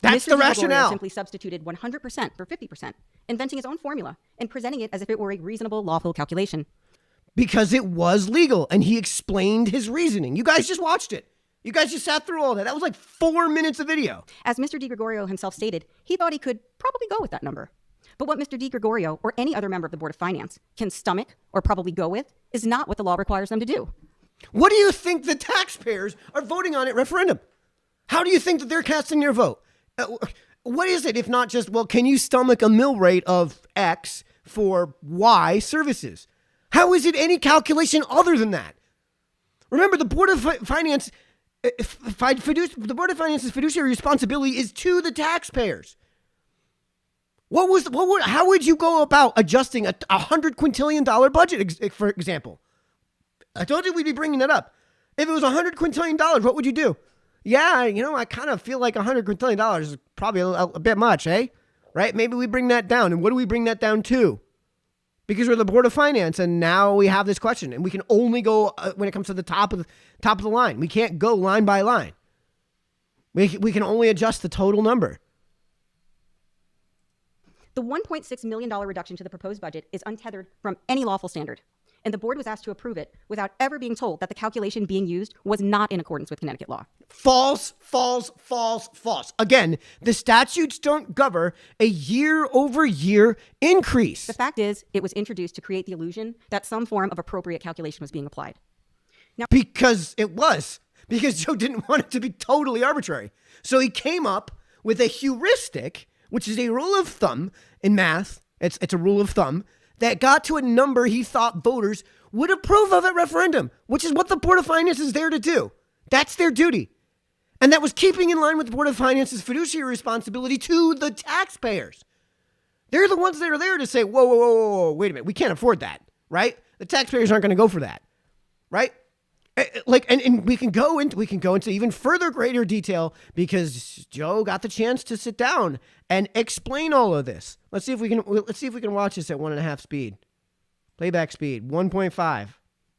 Speaker 1: That's
Speaker 2: Mr.
Speaker 1: the
Speaker 2: DiGregorio
Speaker 1: rationale.
Speaker 2: simply substituted 100% for 50%, inventing his own formula and presenting it as if it were a reasonable, lawful calculation.
Speaker 1: Because it was legal, and he explained his reasoning. You guys just watched it. You guys just sat through all that. That was like 4 minutes of video.
Speaker 2: As Mr. DiGregorio himself stated, he thought he could probably go with that number. But what Mr. DiGregorio or any other member of the Board of Finance can stomach or probably go with is not what the law requires them to do.
Speaker 1: What do you think the taxpayers are voting on at referendum? How do you think that they're casting their vote? What is it if not just, well, can you stomach a mill rate of X for Y services? How is it any calculation other than that? Remember, the Board of Finance, the Board of Finance's fiduciary responsibility is to the taxpayers. How would you go about adjusting a $100 quintillion budget, for example? I told you we'd be bringing that up. If it was $100 quintillion, what would you do? Yeah, I kind of feel like $100 quintillion is probably a bit much, eh? Right? Maybe we bring that down. And what do we bring that down to? because we're the Board of Finance, and now we have this question, and we can only go when it comes to the top of the line. We can't go line by line. We can only adjust the total number.
Speaker 2: The $1.6 million reduction to the proposed budget is untethered from any lawful standard, and the board was asked to approve it without ever being told that the calculation being used was not in accordance with Connecticut law.
Speaker 1: False, false, false, false. Again, the statutes don't govern a year-over-year increase.
Speaker 2: The fact is, it was introduced to create the illusion that some form of appropriate calculation was being applied.
Speaker 1: Because it was. Because Joe didn't want it to be totally arbitrary. So he came up with a heuristic, which is a rule of thumb in math. It's a rule of thumb that got to a number he thought voters would approve of at referendum, which is what the Board of Finance is there to do. That's their duty. And that was keeping in line with the Board of Finance's fiduciary responsibility to the taxpayers. They're the ones that are there to say, whoa, wait a minute, we can't afford that, right? The taxpayers aren't going to go for that, right? And we can go into even further greater detail because Joe got the chance to sit down and explain all of this. Let's see if we can watch this at 1.5 speed. Playback speed 1.5.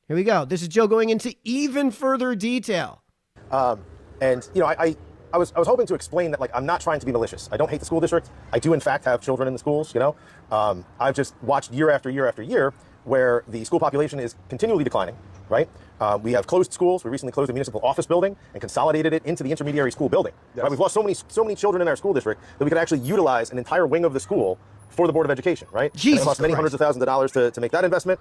Speaker 1: Here we go. This is Joe going into even further detail.
Speaker 3: And you know, I was hoping to explain that, like, I'm not trying to be malicious. I don't hate the school district. I do in fact have children in the schools. You know, I've just watched year after year after year where the school population is continually declining. Right? We have closed schools. We recently closed a municipal office building and consolidated it into the intermediary school building. Yes. Right? We've lost so many children in our school district that we could actually utilize an entire wing of the school for the Board of Education, right?
Speaker 1: Jesus
Speaker 3: it cost many hundreds of thousands of dollars to make that investment.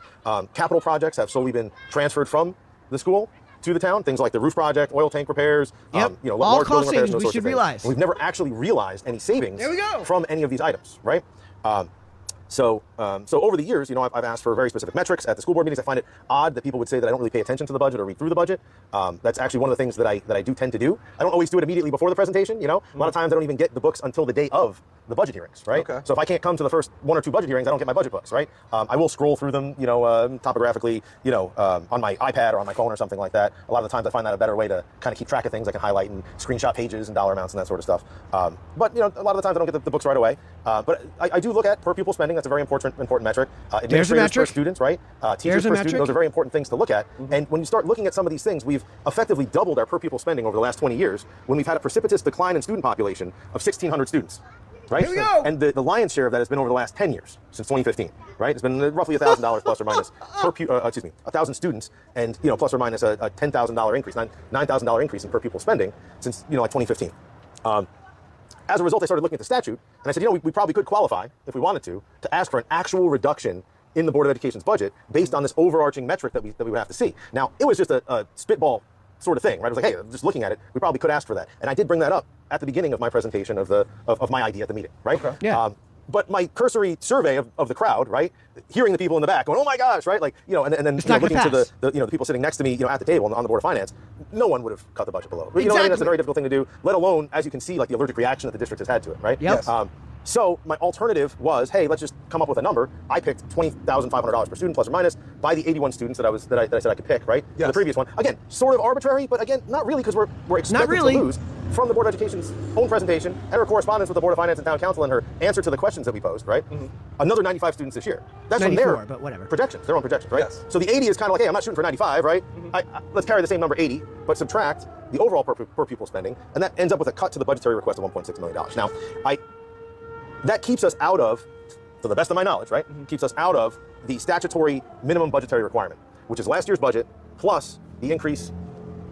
Speaker 3: Capital projects have slowly been transferred from the school to the town. Things like the roof project, oil tank repairs,
Speaker 1: you know,
Speaker 3: all
Speaker 1: large cost savings we should realize.
Speaker 3: And we've never actually realized any savings from any of these items, right? So over the years, you know, I've asked for very specific metrics at the school board meetings. I find it odd that people would say that I don't really pay attention to the budget or read through the budget. That's actually one of the things that I do tend to do. I don't always do it immediately before the presentation. You know, a lot of times I don't even get the books until the day of the budget hearings, right? Okay. So if I can't come to the first 1 or 2 budget hearings, I don't get my budget books, right? I will scroll through them, you know, topographically, you know, on my iPad or on my phone or something like that. A lot of the times I find that a better way to kind of keep track of things. I can highlight and screenshot pages and dollar amounts and that sort of stuff. But you know, a lot of the times I don't get the books right away. But I do look at per pupil spending. That's a very important metric. Administrators per students, right? Teachers per student. Those are very important things to look at. And when you start looking at some of these things, we've effectively doubled our per pupil spending over the last 20 years when we've had a precipitous decline in student population of 1,600 students. Right?
Speaker 1: Here we go.
Speaker 3: And the lion's share of that has been over the last 10 years, since 2015, right? It's been roughly $1,000 plus or minus per 1,000 students, and you know, plus or minus a $10,000 increase, $9,000 increase in per pupil spending since, you know, like 2015. As a result, I started looking at the statute, and I said, you know, we probably could qualify, if we wanted to ask for an actual reduction in the Board of Education's budget based on this overarching metric that we would have to see. Now, it was just a spitball sort of thing, right? I was like, hey, just looking at it, we probably could ask for that. And I did bring that up at the beginning of my presentation of my idea at the meeting, right? Okay.
Speaker 1: Yeah.
Speaker 3: But my cursory survey of the crowd, right, hearing the people in the back going, oh my gosh, right, like, you know, and then you know, looking to the you know, the people sitting next to me, you know, at the table on the Board of Finance, no one would have cut the budget below. Exactly. You know what I mean? That's a very difficult thing to do, let alone, as you can see, like the allergic reaction that the district has had to it, right?
Speaker 1: Yep.
Speaker 3: Yes. So my alternative was, hey, let's just come up with a number. I picked $20,500 per student, plus or minus, by the 81 students that I said I could pick, right? Yes. For the previous one. Again, sort of arbitrary, but again, not really, because we're expected to lose from the Board of Education's own presentation and her correspondence with the Board of Finance and Town Council and her answer to the questions that we posed, right? Mm-hmm. Another 95 students this year. That's from their
Speaker 1: but whatever.
Speaker 3: Projections, their own projections, right? Yes. So the 80 is kind of like, hey, I'm not shooting for 95, right? Mm-hmm. Let's carry the same number 80, but subtract the overall per pupil spending, and that ends up with a cut to the budgetary request of $1.6 million. Now, that keeps us out of, to the best of my knowledge, right? Mm-hmm. Keeps us out of the statutory minimum budgetary requirement, which is last year's budget plus the increase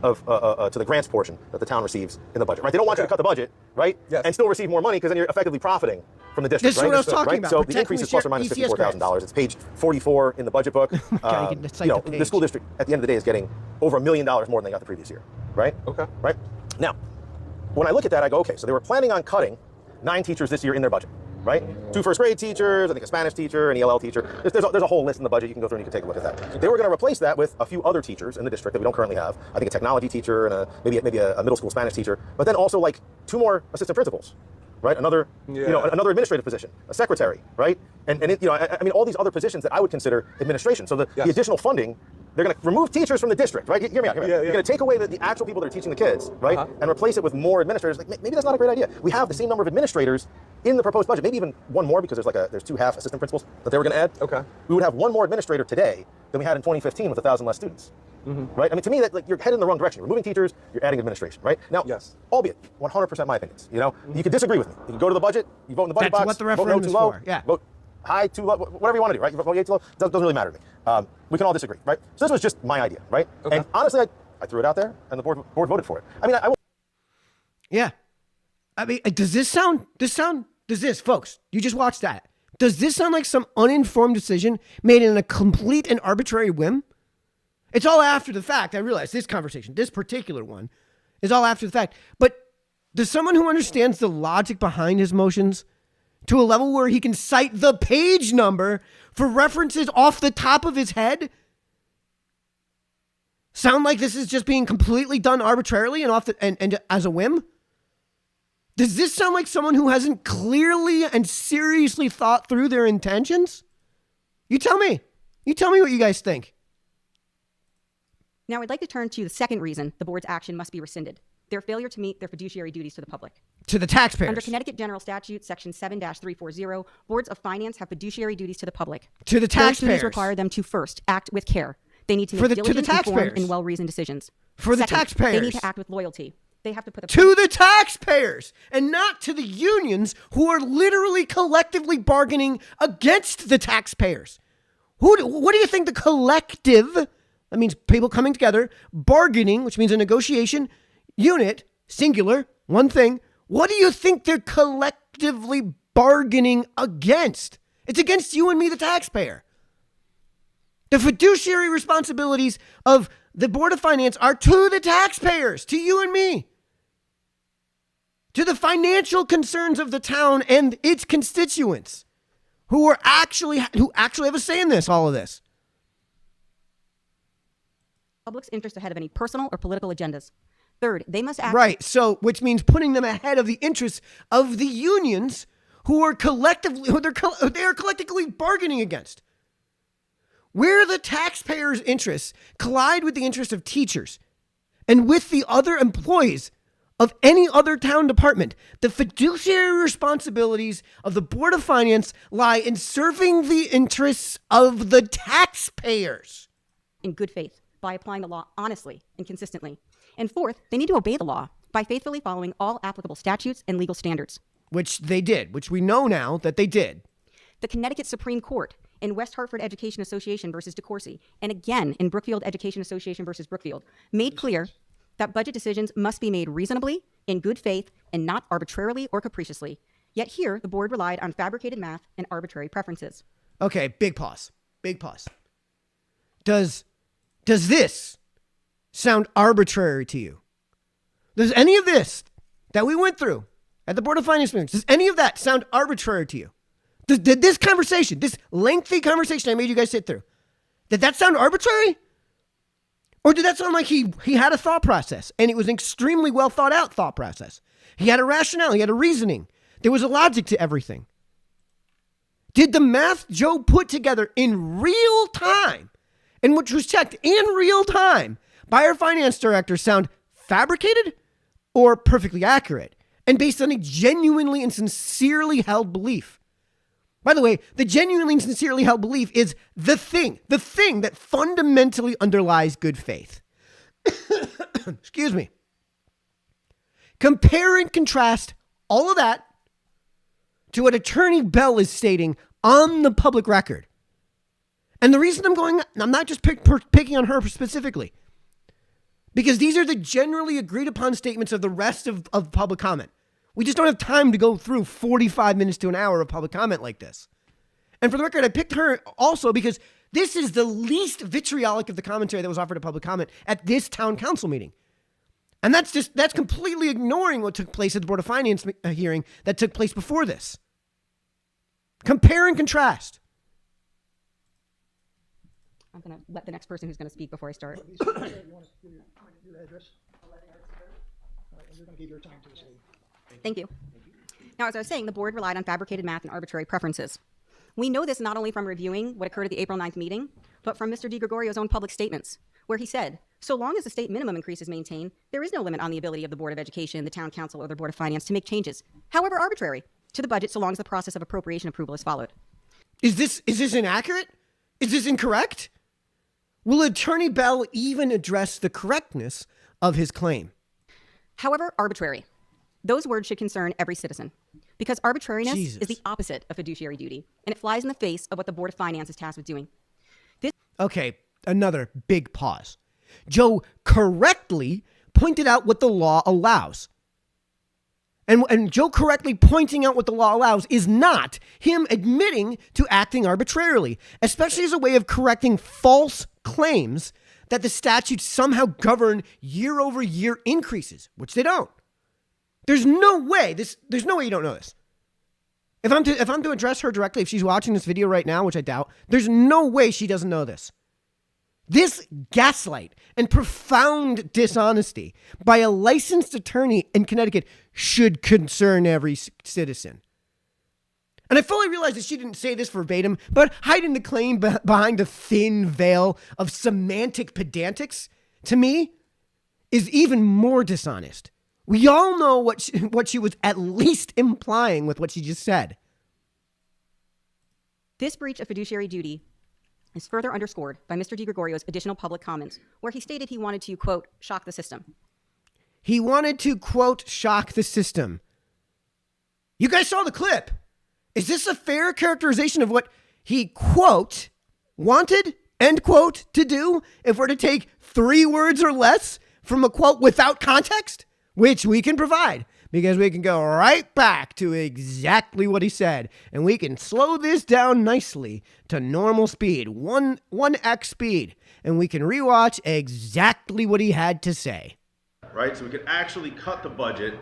Speaker 3: of to the grants portion that the town receives in the budget, right? They don't want you to cut the budget, right? Yes. And still receive more money, because then you're effectively profiting from the district,
Speaker 1: this is
Speaker 3: right?
Speaker 1: what I was talking about.
Speaker 3: So the increase is plus or minus $54,000. It's page 44 in the budget book. You know, the school district at the end of the day is getting over $1 million more than they got the previous year, right? Okay. Right? Now, when I look at that, I go, okay, so they were planning on cutting 9 teachers this year in their budget, right? 2 first grade teachers, I think a Spanish teacher, an ELL teacher. There's a whole list in the budget. You can go through and you can take a look at that. They were going to replace that with a few other teachers in the district that we don't currently have. I think a technology teacher and maybe a middle school Spanish teacher, but then also like 2 more assistant principals, right? Another another administrative position, a secretary, right? And it, you know, I mean, all these other positions that I would consider administration. So the additional funding, they're going to remove teachers from the district, right? Hear me out. You're going to take away the actual people that are teaching the kids, right? And replace it with more administrators. Like, maybe that's not a great idea. We have the same number of administrators in the proposed budget, maybe even one more because there's 2 half assistant principals that they were going to add.
Speaker 5: Okay.
Speaker 3: We would have one more administrator today than we had in 2015 with 1,000 less students. Right? I mean, to me, that you're heading in the wrong direction. You're removing teachers, you're adding administration, right? Now,
Speaker 5: Yes.
Speaker 3: albeit 100% my opinions. You know, you can disagree with me. You can go to the budget, you vote in the budget
Speaker 1: That's
Speaker 3: box,
Speaker 1: what the
Speaker 3: vote no
Speaker 1: referendum
Speaker 3: too
Speaker 1: is
Speaker 3: low,
Speaker 1: for, yeah.
Speaker 3: vote high, too low, whatever you want to do, right? You vote yay too low, doesn't really matter to me. We can all disagree, right? So this was just my idea, right?
Speaker 5: Okay.
Speaker 3: And honestly, I threw it out there, and the board voted for it. I mean, I will.
Speaker 1: Yeah. I mean, does this, folks, you just watched that. Does this sound like some uninformed decision made in a complete and arbitrary whim? It's all after the fact. I realize this conversation, this particular one, is all after the fact. But does someone who understands the logic behind his motions to a level where he can cite the page number for references off the top of his head sound like this is just being completely done arbitrarily and as a whim? Does this sound like someone who hasn't clearly and seriously thought through their intentions? You tell me. You tell me what you guys think.
Speaker 2: Now, I'd like to turn to the second reason the board's action must be rescinded: their failure to meet their fiduciary duties to the public.
Speaker 1: To the taxpayers.
Speaker 2: Under Connecticut General Statute, Section 7-340, boards of finance have fiduciary duties to the public.
Speaker 1: To the
Speaker 2: Those duties
Speaker 1: taxpayers.
Speaker 2: require them to first act with care. They need to
Speaker 1: To
Speaker 2: make
Speaker 1: the
Speaker 2: diligent, informed,
Speaker 1: taxpayers.
Speaker 2: and well-reasoned decisions.
Speaker 1: For the
Speaker 2: Second,
Speaker 1: taxpayers.
Speaker 2: They need to act with loyalty. They have to put the
Speaker 1: To the taxpayers and not to the unions who are literally collectively bargaining against the taxpayers. What do you think the collective, that means people coming together, bargaining, which means a negotiation, unit, singular, one thing. What do you think they're collectively bargaining against? It's against you and me, the taxpayer. The fiduciary responsibilities of the Board of Finance are to the taxpayers, to you and me, to the financial concerns of the town and its constituents who actually have a say in this, all of this.
Speaker 2: public's interest ahead of any personal or political agendas. Third, they must act.
Speaker 1: Right. So, which means putting them ahead of the interests of the unions who are they are collectively bargaining against. Where the taxpayers' interests collide with the interests of teachers and with the other employees of any other town department, the fiduciary responsibilities of the Board of Finance lie in serving the interests of the taxpayers.
Speaker 2: In good faith by applying the law honestly and consistently. And fourth, they need to obey the law by faithfully following all applicable statutes and legal standards.
Speaker 1: Which they did, which we know now that they did.
Speaker 2: The Connecticut Supreme Court in West Hartford Education Association versus DeCourcy, and again in Brookfield Education Association versus Brookfield, made clear that budget decisions must be made reasonably, in good faith, and not arbitrarily or capriciously. Yet here, the board relied on fabricated math and arbitrary preferences.
Speaker 1: Okay, big pause. Big pause. Does this sound arbitrary to you? Does any of this that we went through at the Board of Finance meetings, does any of that sound arbitrary to you? Did this conversation, this lengthy conversation I made you guys sit through, did that sound arbitrary? Or did that sound like he had a thought process and it was an extremely well thought out thought process? He had a rationale, he had a reasoning. There was a logic to everything. Did the math Joe put together in real time, and which was checked in real time by our finance director, sound fabricated or perfectly accurate and based on a genuinely and sincerely held belief? By the way, the genuinely and sincerely held belief is the thing that fundamentally underlies good faith. Excuse me. Compare and contrast all of that to what Attorney Bell is stating on the public record. And the reason I'm not just picking on her specifically, because these are the generally agreed upon statements of the rest of public comment. We just don't have time to go through 45 minutes to an hour of public comment like this. And for the record, I picked her also because this is the least vitriolic of the commentary that was offered at public comment at this town council meeting. And that's completely ignoring what took place at the Board of Finance hearing that took place before this. Compare and contrast.
Speaker 2: I'm going to let the next person who's going to speak before I start.
Speaker 8: Your address? You're going to give your time to this lady.
Speaker 2: Thank you. Now, as I was saying, the board relied on fabricated math and arbitrary preferences. We know this not only from reviewing what occurred at the April 9th meeting, but from Mr. DiGregorio's own public statements, where he said, so long as the state minimum increase is maintained, there is no limit on the ability of the Board of Education, the Town Council, or the Board of Finance to make changes, however arbitrary, to the budget so long as the process of appropriation approval is followed.
Speaker 1: Is this inaccurate? Is this incorrect? Will Attorney Bell even address the correctness of his claim?
Speaker 2: However arbitrary, those words should concern every citizen, because arbitrariness
Speaker 1: Jesus.
Speaker 2: is the opposite of fiduciary duty, and it flies in the face of what the Board of Finance is tasked with doing.
Speaker 1: Okay, another big pause. Joe correctly pointed out what the law allows. And Joe correctly pointing out what the law allows is not him admitting to acting arbitrarily, especially as a way of correcting false claims that the statutes somehow govern year-over-year increases, which they don't. There's no way you don't know this. If I'm to address her directly, if she's watching this video right now, which I doubt, there's no way she doesn't know this. This gaslight and profound dishonesty by a licensed attorney in Connecticut should concern every citizen. And I fully realize that she didn't say this verbatim, but hiding the claim behind a thin veil of semantic pedantics, to me, is even more dishonest. We all know what she was at least implying with what she just said.
Speaker 2: This breach of fiduciary duty is further underscored by Mr. DiGregorio's additional public comments, where he stated he wanted to, quote, shock the system.
Speaker 1: He wanted to, quote, shock the system. You guys saw the clip. Is this a fair characterization of what he, quote, wanted, end quote, to do if we're to take 3 words or less from a quote without context? Which we can provide, because we can go right back to exactly what he said, and we can slow this down nicely to normal speed, 1x speed, and we can rewatch exactly what he had to say.
Speaker 3: Right? So we could actually cut the budget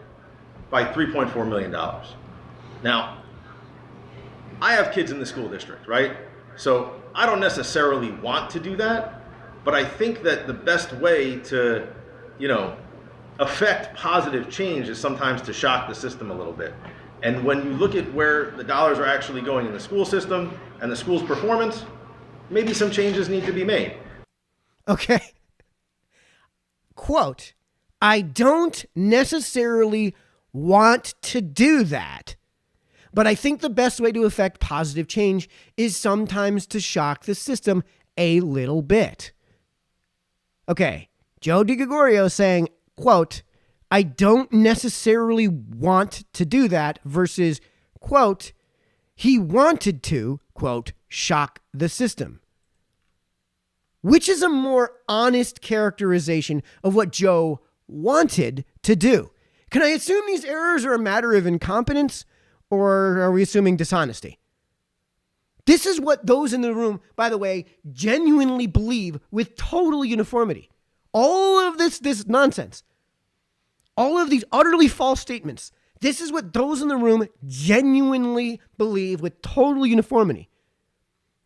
Speaker 3: by $3.4 million. Now, I have kids in the school district, right? So I don't necessarily want to do that, but I think that the best way to, affect positive change is sometimes to shock the system a little bit. And when you look at where the dollars are actually going in the school system and the school's performance, maybe some changes need to be made.
Speaker 1: Okay. Quote, I don't necessarily want to do that, but I think the best way to affect positive change is sometimes to shock the system a little bit. Okay, Joe DiGregorio saying, quote, I don't necessarily want to do that versus, quote, he wanted to, quote, shock the system. Which is a more honest characterization of what Joe wanted to do? Can I assume these errors are a matter of incompetence, or are we assuming dishonesty? This is what those in the room, by the way, genuinely believe with total uniformity. All of this nonsense, all of these utterly false statements, this is what those in the room genuinely believe with total uniformity.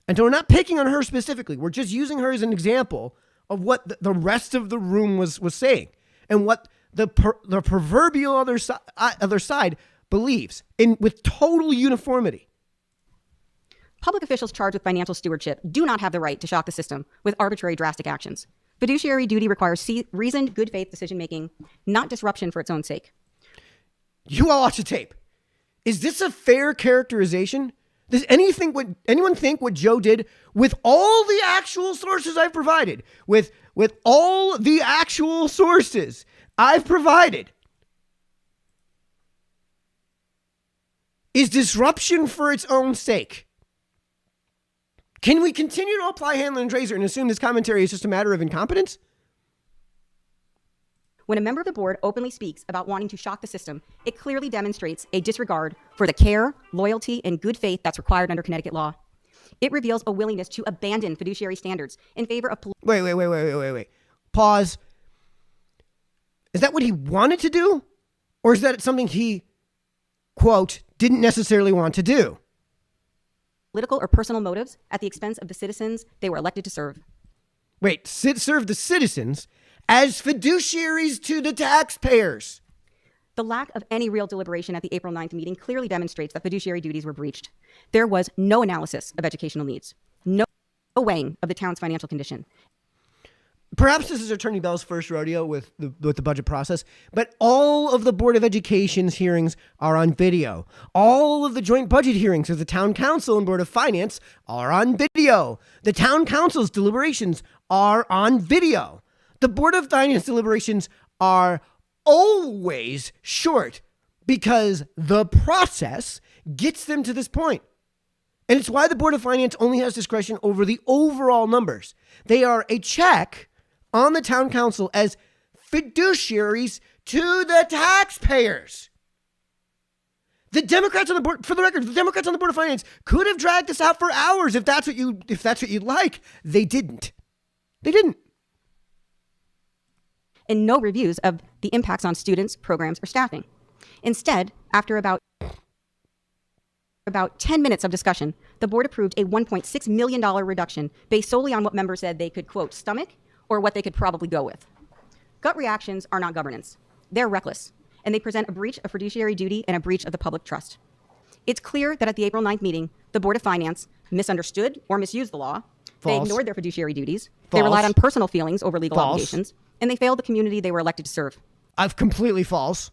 Speaker 1: And so we're not picking on her specifically. We're just using her as an example of what the rest of the room was saying and what the proverbial other side believes with total uniformity.
Speaker 2: Public officials charged with financial stewardship do not have the right to shock the system with arbitrary drastic actions. Fiduciary duty requires reasoned, good faith decision-making, not disruption for its own sake.
Speaker 1: You all watch the tape. Is this a fair characterization? Does anyone think what Joe did with all the actual sources I've provided, with all the actual sources I've provided, is disruption for its own sake? Can we continue to apply Handler and Tracer and assume this commentary is just a matter of incompetence?
Speaker 2: When a member of the board openly speaks about wanting to shock the system, it clearly demonstrates a disregard for the care, loyalty, and good faith that's required under Connecticut law. It reveals a willingness to abandon fiduciary standards in favor of...
Speaker 1: Wait. Pause. Is that what he wanted to do? Or is that something he, quote, didn't necessarily want to do?
Speaker 2: Political or personal motives at the expense of the citizens they were elected to serve.
Speaker 1: Wait, serve the citizens as fiduciaries to the taxpayers.
Speaker 2: The lack of any real deliberation at the April 9th meeting clearly demonstrates that fiduciary duties were breached. There was no analysis of educational needs, no weighing of the town's financial condition.
Speaker 1: perhaps this is Attorney Bell's first rodeo with the budget process, but all of the Board of Education's hearings are on video. All of the joint budget hearings of the Town Council and Board of Finance are on video. The Town Council's deliberations are on video. The Board of Finance deliberations are always short because the process gets them to this point. And it's why the Board of Finance only has discretion over the overall numbers. They are a check on the Town Council as fiduciaries to the taxpayers. The Democrats on the board, for the record, the Democrats on the Board of Finance could have dragged this out for hours if that's what you'd like. They didn't. They didn't.
Speaker 2: And no reviews of the impacts on students, programs, or staffing. Instead, after about 10 minutes of discussion, the board approved a $1.6 million reduction based solely on what members said they could, quote, stomach, or what they could probably go with. Gut reactions are not governance. They're reckless, and they present a breach of fiduciary duty and a breach of the public trust. It's clear that at the April 9th meeting, the Board of Finance misunderstood or misused the law. They
Speaker 1: False.
Speaker 2: ignored their fiduciary duties.
Speaker 1: False.
Speaker 2: They relied on personal feelings over legal
Speaker 1: False.
Speaker 2: obligations, and they failed the community they were elected to serve.
Speaker 1: I've completely false.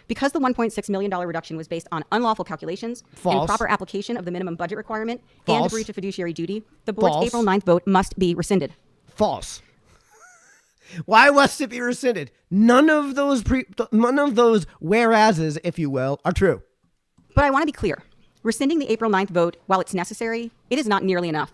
Speaker 2: Because the $1.6 million reduction was based on unlawful calculations,
Speaker 1: False.
Speaker 2: improper application of the minimum budget requirement, and a
Speaker 1: False.
Speaker 2: breach of fiduciary duty, the board's
Speaker 1: False.
Speaker 2: April 9th vote must be rescinded.
Speaker 1: False. Why must it be rescinded? None of those whereases, if you will, are true.
Speaker 2: But I want to be clear. Rescinding the April 9th vote, while it's necessary, it is not nearly enough.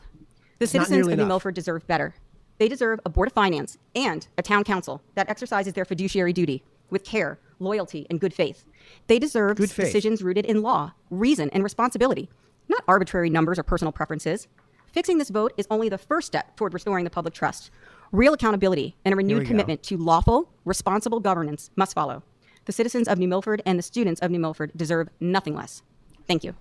Speaker 2: The
Speaker 1: not
Speaker 2: citizens
Speaker 1: nearly
Speaker 2: of New
Speaker 1: enough.
Speaker 2: Milford deserve better. They deserve a Board of Finance and a Town Council that exercises their fiduciary duty with care, loyalty, and good faith. They deserve
Speaker 1: Good faith.
Speaker 2: decisions rooted in law, reason, and responsibility, not arbitrary numbers or personal preferences. Fixing this vote is only the first step toward restoring the public trust. Real accountability and a
Speaker 1: we
Speaker 2: renewed
Speaker 1: go.
Speaker 2: commitment to lawful, responsible governance must follow. The citizens of New Milford and the students of New Milford deserve nothing less. Thank you.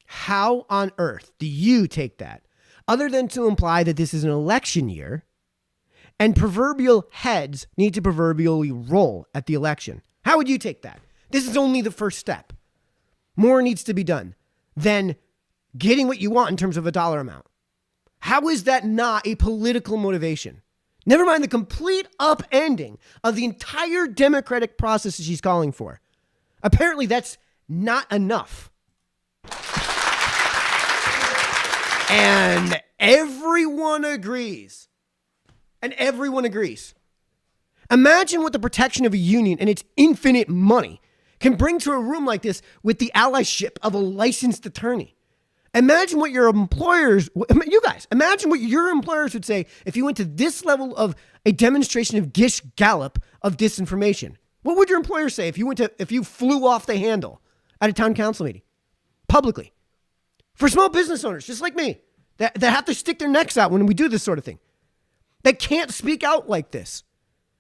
Speaker 1: How on earth do you take that, other than to imply that this is an election year and proverbial heads need to proverbially roll at the election? How would you take that? This is only the first step. More needs to be done than getting what you want in terms of a dollar amount. How is that not a political motivation? Never mind the complete upending of the entire democratic process that she's calling for. Apparently, that's not enough. And everyone agrees. And everyone agrees. Imagine what the protection of a union and its infinite money can bring to a room like this with the allyship of a licensed attorney. Imagine what your employers, you guys, imagine what your employers would say if you went to this level of a demonstration of Gish gallop of disinformation. What would your employer say if you flew off the handle at a town council meeting publicly? For small business owners, just like me, that have to stick their necks out when we do this sort of thing, that can't speak out like this.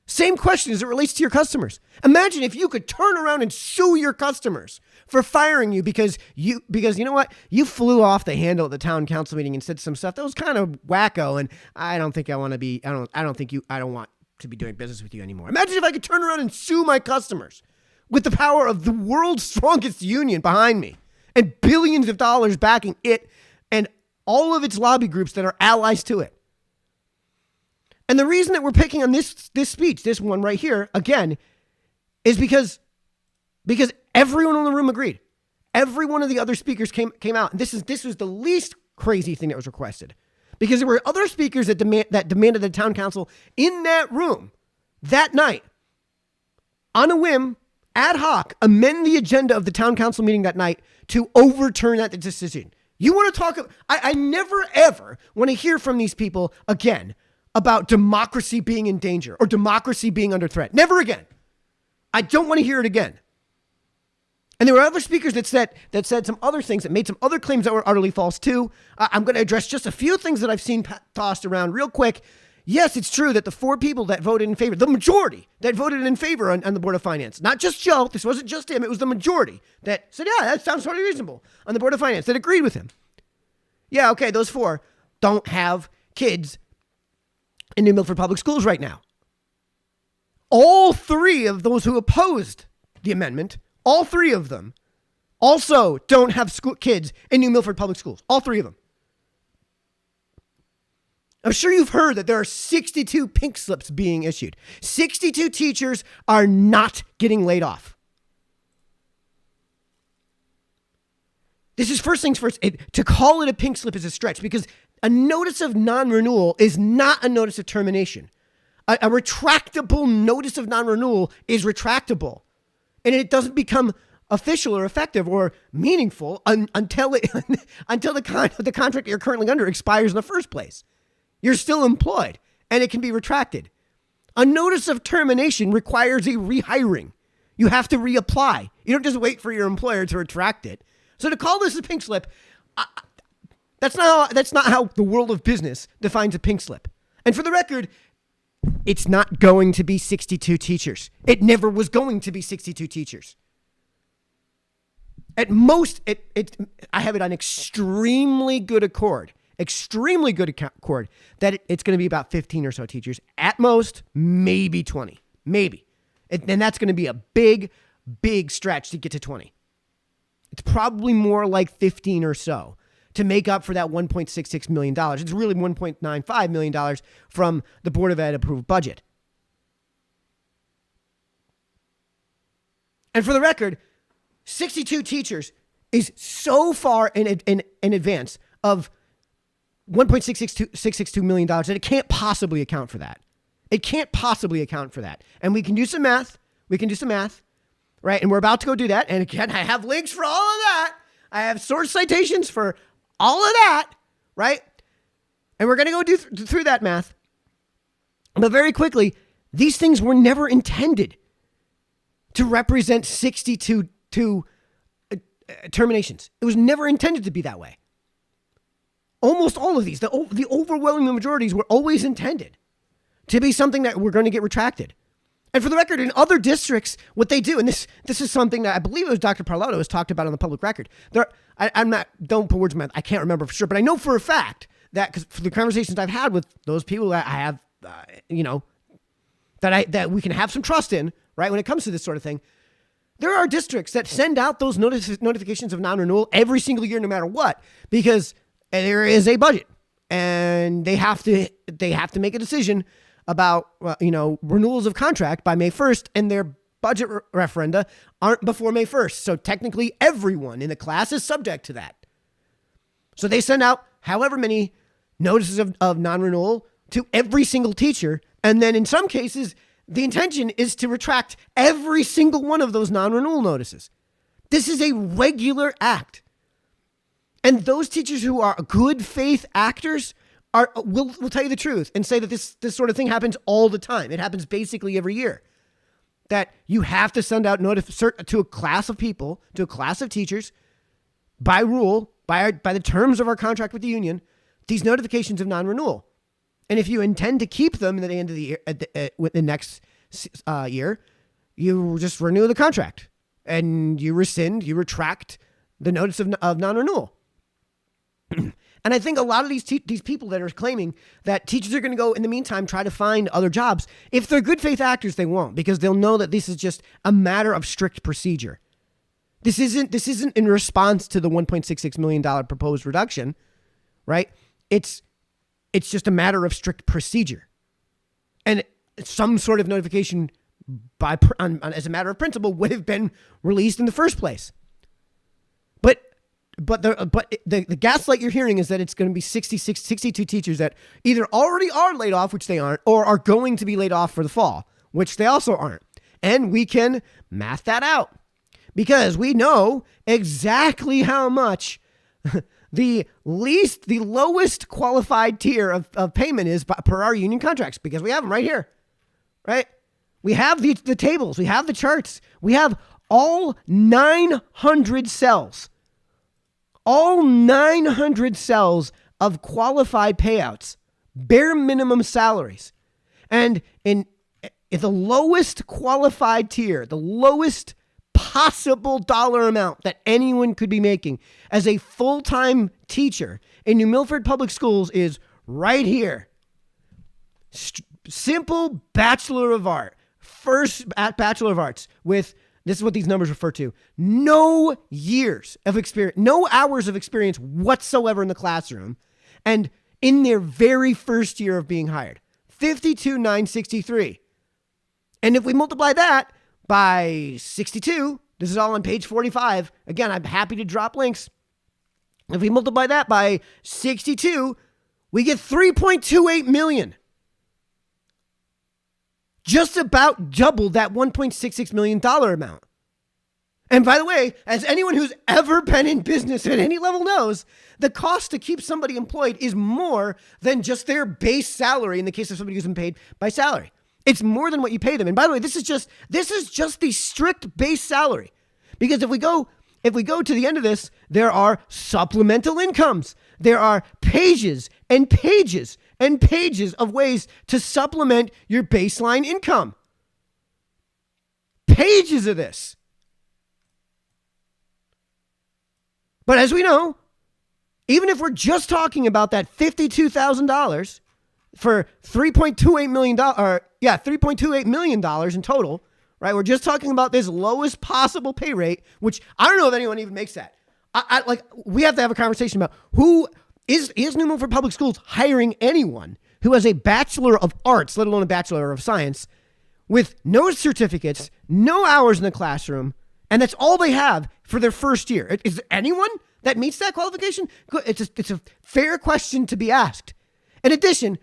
Speaker 1: Same question as it relates to your customers. Imagine if you could turn around and sue your customers for firing you because you know what? You flew off the handle at the town council meeting and said some stuff that was kind of wacko, and I don't want to be doing business with you anymore. Imagine if I could turn around and sue my customers with the power of the world's strongest union behind me and billions of dollars backing it and all of its lobby groups that are allies to it. And the reason that we're picking on this speech, this one right here, again, is because everyone in the room agreed. Every one of the other speakers came out. And this was the least crazy thing that was requested. Because there were other speakers that demanded the town council in that room that night, on a whim, ad hoc, amend the agenda of the town council meeting that night to overturn that decision. You want to talk, I never ever want to hear from these people again about democracy being in danger or democracy being under threat. Never again. I don't want to hear it again. And there were other speakers that said some other things, that made some other claims that were utterly false too. I'm going to address just a few things that I've seen tossed around real quick. Yes, it's true that the 4 people that voted in favor, the majority that voted in favor on the Board of Finance, not just Joe, this wasn't just him, it was the majority that said, yeah, that sounds totally reasonable on the Board of Finance, that agreed with him. Yeah, okay, those 4 don't have kids in New Milford Public Schools right now. All 3 of those who opposed the amendment, all 3 of them also don't have kids in New Milford Public Schools. All 3 of them. I'm sure you've heard that there are 62 pink slips being issued. 62 teachers are not getting laid off. This is first things first. To call it a pink slip is a stretch because a notice of non-renewal is not a notice of termination. A retractable notice of non-renewal is retractable, and it doesn't become official or effective or meaningful until the contract you're currently under expires in the first place. You're still employed, and it can be retracted. A notice of termination requires a rehiring. You have to reapply. You don't just wait for your employer to retract it. So to call this a pink slip, that's not how the world of business defines a pink slip. And for the record, it's not going to be 62 teachers. It never was going to be 62 teachers. At most, I have it on extremely good accord that it's going to be about 15 or so teachers. At most, maybe 20, maybe. And that's going to be a big, big stretch to get to 20. It's probably more like 15 or so to make up for that $1.66 million. It's really $1.95 million from the Board of Ed approved budget. And for the record, 62 teachers is so far in advance of $1.662 million that it can't possibly account for that. It can't possibly account for that. And we can do some math. Right? And we're about to go do that. And again, I have links for all of that. I have source citations for all of that, right? And we're going to go through that math. But very quickly, these things were never intended to represent 62 terminations. It was never intended to be that way. Almost all of these, the overwhelming majorities were always intended to be something that we're going to get retracted. And for the record, in other districts, what they do, and this is something that I believe it was Dr. Parlato has talked about on the public record. Don't put words in my mouth. I can't remember for sure, but I know for a fact that because for the conversations I've had with those people that I have, that we can have some trust in, right, when it comes to this sort of thing, there are districts that send out those notifications of non-renewal every single year, no matter what, because there is a budget, and they have to make a decision about, renewals of contract by May 1st, and their budget referenda aren't before May 1st. So technically everyone in the class is subject to that. So they send out however many notices of non-renewal to every single teacher. And then in some cases, the intention is to retract every single one of those non-renewal notices. This is a regular act. And those teachers who are good faith actors will tell you the truth and say that this sort of thing happens all the time. It happens basically every year. That you have to send out notice to a class of people, to a class of teachers, by rule, by the terms of our contract with the union, these notifications of non-renewal. And if you intend to keep them at the end of the year, with the next year, you just renew the contract and you retract the notice of non-renewal. And I think a lot of these people that are claiming that teachers are going to go in the meantime try to find other jobs, if they're good faith actors, they won't, because they'll know that this is just a matter of strict procedure. This isn't in response to the $1.66 million proposed reduction, right? It's just a matter of strict procedure, and some sort of notification as a matter of principle would have been released in the first place. But the gaslight you're hearing is that it's going to be 62 teachers that either already are laid off, which they aren't, or are going to be laid off for the fall, which they also aren't. And we can math that out because we know exactly how much the lowest qualified tier of payment is per our union contracts, because we have them right here, right? We have the tables, we have the charts, we have all 900 cells. All 900 cells of qualified payouts, bare minimum salaries. And in the lowest qualified tier, the lowest possible dollar amount that anyone could be making as a full-time teacher in New Milford Public Schools is right here. Simple Bachelor of Art. First at Bachelor of Arts with, this is what these numbers refer to, no years of experience, no hours of experience whatsoever in the classroom, and in their very first year of being hired. 52,963. And if we multiply that by 62, this is all on page 45. Again, I'm happy to drop links. If we multiply that by 62, we get 3.28 million. Just about double that $1.66 million amount. And by the way, as anyone who's ever been in business at any level knows, the cost to keep somebody employed is more than just their base salary in the case of somebody who's been paid by salary. It's more than what you pay them. And by the way, this is just the strict base salary. Because if we go to the end of this, there are supplemental incomes. There are pages and pages and pages of ways to supplement your baseline income. Pages of this. But as we know, even if we're just talking about that $52,000 for $3.28 million, $3.28 million in total, right? We're just talking about this lowest possible pay rate, which I don't know if anyone even makes that. We have to have a conversation about who is New Milford Public Schools hiring anyone who has a Bachelor of Arts, let alone a Bachelor of Science, with no certificates, no hours in the classroom, and that's all they have for their first year. Is there anyone that meets that qualification? It's a fair question to be asked. In addition,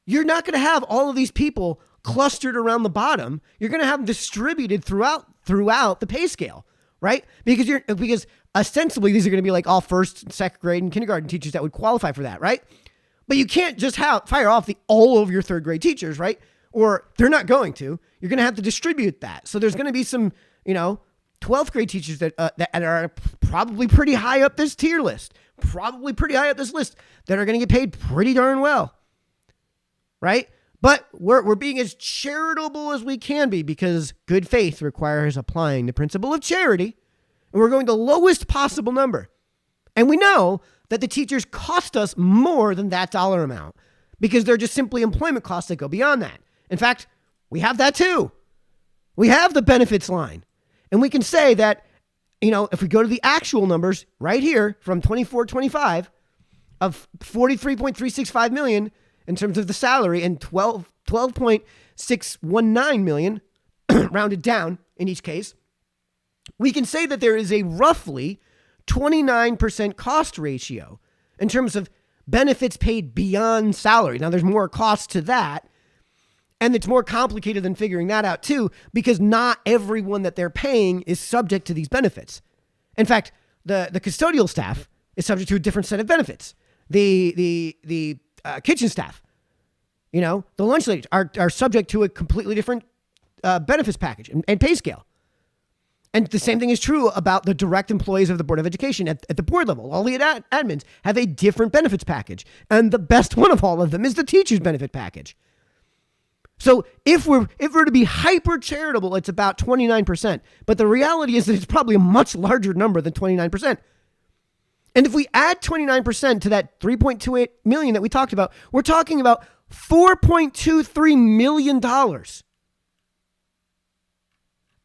Speaker 1: you're not going to have all of these people clustered around the bottom. You're going to have them distributed throughout the pay scale, right? Because ostensibly these are going to be like all first, second grade, and kindergarten teachers that would qualify for that, right? But you can't just fire off all of your third grade teachers, right? Or they're not going to. You're going to have to distribute that. So there's going to be some, 12th grade teachers that are probably pretty high up this tier list, probably pretty high up this list, that are going to get paid pretty darn well, right? But we're being as charitable as we can be because good faith requires applying the principle of charity, and we're going the lowest possible number. And we know that the teachers cost us more than that dollar amount because they're just simply employment costs that go beyond that. In fact, we have that too. We have the benefits line. And we can say that, if we go to the actual numbers right here from 24-25 of 43.365 million in terms of the salary and 12.619 million rounded down in each case, we can say that there is a roughly 29% cost ratio in terms of benefits paid beyond salary. Now there's more cost to that. And it's more complicated than figuring that out too, because not everyone that they're paying is subject to these benefits. In fact, the custodial staff is subject to a different set of benefits. The kitchen staff, the lunch ladies are subject to a completely different benefits package and pay scale. And the same thing is true about the direct employees of the Board of Education at the board level. All the admins have a different benefits package. And the best one of all of them is the teacher's benefit package. So if we're to be hyper charitable, it's about 29%. But the reality is that it's probably a much larger number than 29%. And if we add 29% to that 3.28 million that we talked about, we're talking about $4.23 million.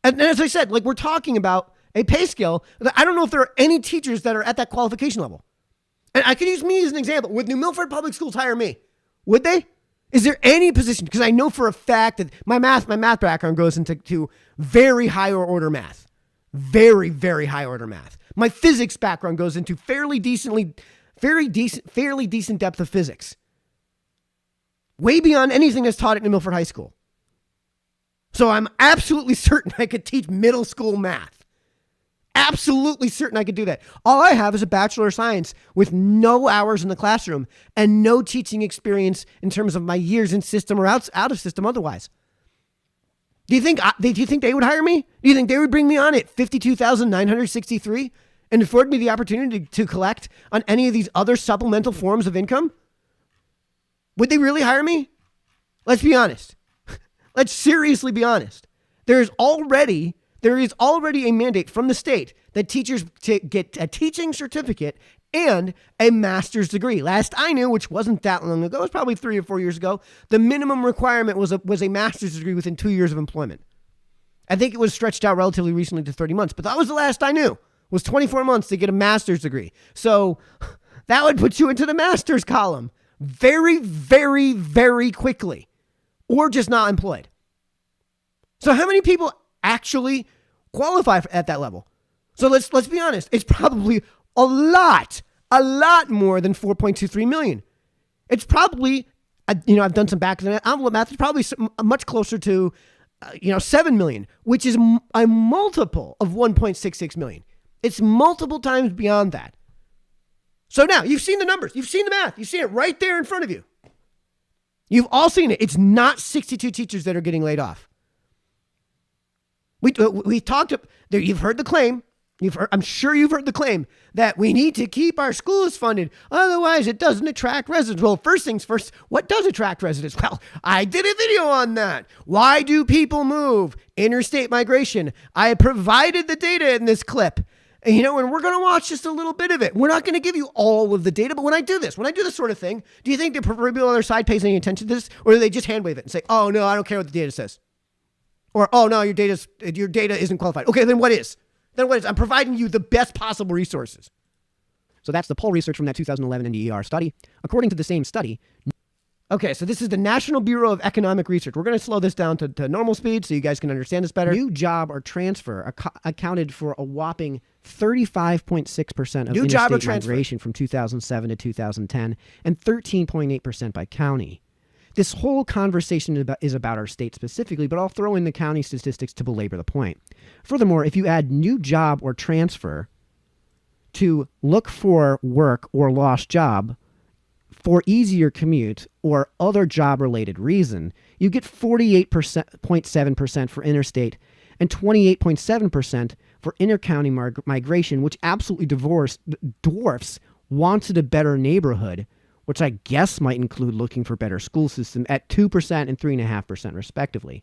Speaker 1: And as I said, we're talking about a pay scale that I don't know if there are any teachers that are at that qualification level. And I can use me as an example. Would New Milford Public Schools hire me? Would they? Is there any position? Because I know for a fact that my math background goes into very high order math. Very, very high order math. My physics background goes into fairly decent depth of physics. Way beyond anything that's taught at New Milford High School. So I'm absolutely certain I could teach middle school math. Absolutely certain I could do that. All I have is a Bachelor of Science with no hours in the classroom and no teaching experience in terms of my years in system or out of system otherwise. Do you think they would hire me? Do you think they would bring me on at 52,963 and afford me the opportunity to collect on any of these other supplemental forms of income? Would they really hire me? Let's be honest. Let's seriously be honest. There is already a mandate from the state that teachers to get a teaching certificate and a master's degree. Last I knew, which wasn't that long ago, it was probably 3 or 4 years ago, the minimum requirement was a master's degree within 2 years of employment. I think it was stretched out relatively recently to 30 months, but that was the last I knew, was 24 months to get a master's degree. So that would put you into the master's column, very, very, very quickly, or just not employed. So how many people actually qualify at that level? So let's be honest. It's probably a lot more than 4.23 million. It's probably, I've done some back of the envelope math. It's probably much closer to, 7 million, which is a multiple of 1.66 million. It's multiple times beyond that. So now you've seen the numbers. You've seen the math. You've seen it right there in front of you. You've all seen it. It's not 62 teachers that are getting laid off. We talked. You've heard the claim. I'm sure you've heard the claim that we need to keep our schools funded. Otherwise, it doesn't attract residents. Well, first things first, what does attract residents? Well, I did a video on that. Why do people move? Interstate migration. I provided the data in this clip. And we're going to watch just a little bit of it. We're not going to give you all of the data, but when I do this sort of thing, do you think the proverbial other side pays any attention to this? Or do they just hand wave it and say, oh, no, I don't care what the data says? Or, oh, no, your data isn't qualified. Okay, then what is? I'm providing you the best possible resources. So that's the poll research from that 2011 NDER study. According to the same study. Okay, so this is the National Bureau of Economic Research. We're going to slow this down to normal speed so you guys can understand this better. New job or transfer accounted for a whopping 35.6% of interstate migration from 2007 to 2010 and 13.8% by county. This whole conversation is about our state specifically, but I'll throw in the county statistics to belabor the point. Furthermore, if you add new job or transfer to look for work or lost job for easier commute or other job-related reason, you get 48.7% for interstate and 28.7% for intercounty migration, which absolutely dwarfs wanted a better neighborhood, which I guess might include looking for better school system at 2% and 3.5% respectively.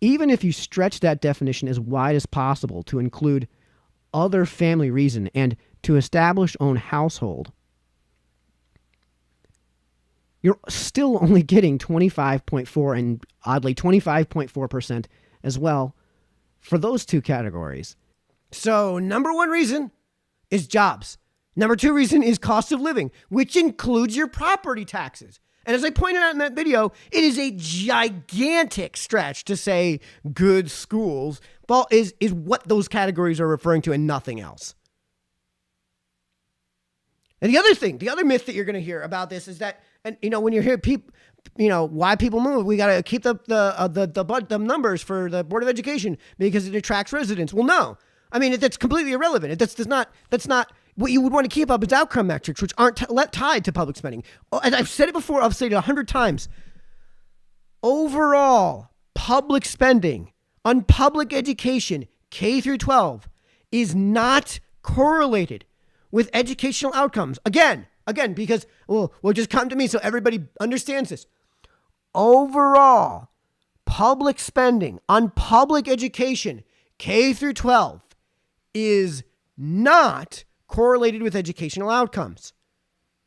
Speaker 1: Even if you stretch that definition as wide as possible to include other family reason and to establish own household, you're still only getting 25.4 and oddly 25.4% as well for those two categories. So number one reason is jobs. Number two reason is cost of living, which includes your property taxes. And as I pointed out in that video, it is a gigantic stretch to say good schools is what those categories are referring to and nothing else. And the other myth that you're going to hear about this is that, and when you hear people, why people move, we got to keep the numbers for the Board of Education because it attracts residents. Well, no, I mean that's completely irrelevant. That's not what you would want to keep up is outcome metrics, which aren't tied to public spending. And I've said it before. I've said it 100 times. Overall, public spending on public education, K through 12, is not correlated with educational outcomes. Again, because, well, just come to me so everybody understands this. Overall, public spending on public education, K through 12, is not correlated with educational outcomes.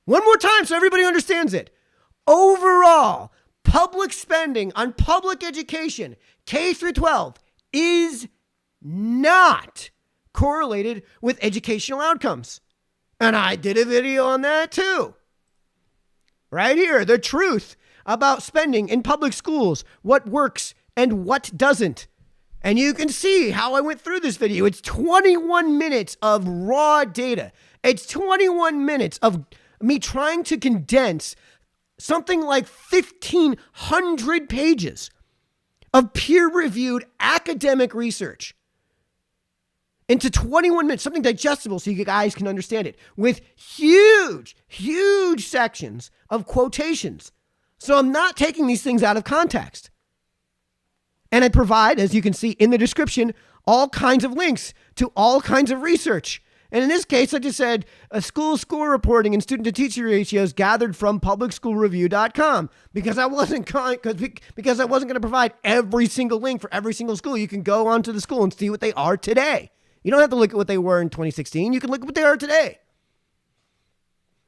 Speaker 1: One more time so everybody understands it. Overall, public spending on public education, K through 12, is not correlated with educational outcomes. And I did a video on that too. Right here, the truth about spending in public schools, what works and what doesn't. And you can see how I went through this video. It's 21 minutes of raw data. It's 21 minutes of me trying to condense something like 1,500 pages of peer-reviewed academic research into 21 minutes, something digestible so you guys can understand it, with huge, huge sections of quotations. So I'm not taking these things out of context. And I provide, as you can see in the description, all kinds of links to all kinds of research. And in this case, I just said school score reporting and student-to-teacher ratios gathered from publicschoolreview.com because I wasn't going to provide every single link for every single school. You can go onto the school and see what they are today. You don't have to look at what they were in 2016. You can look at what they are today.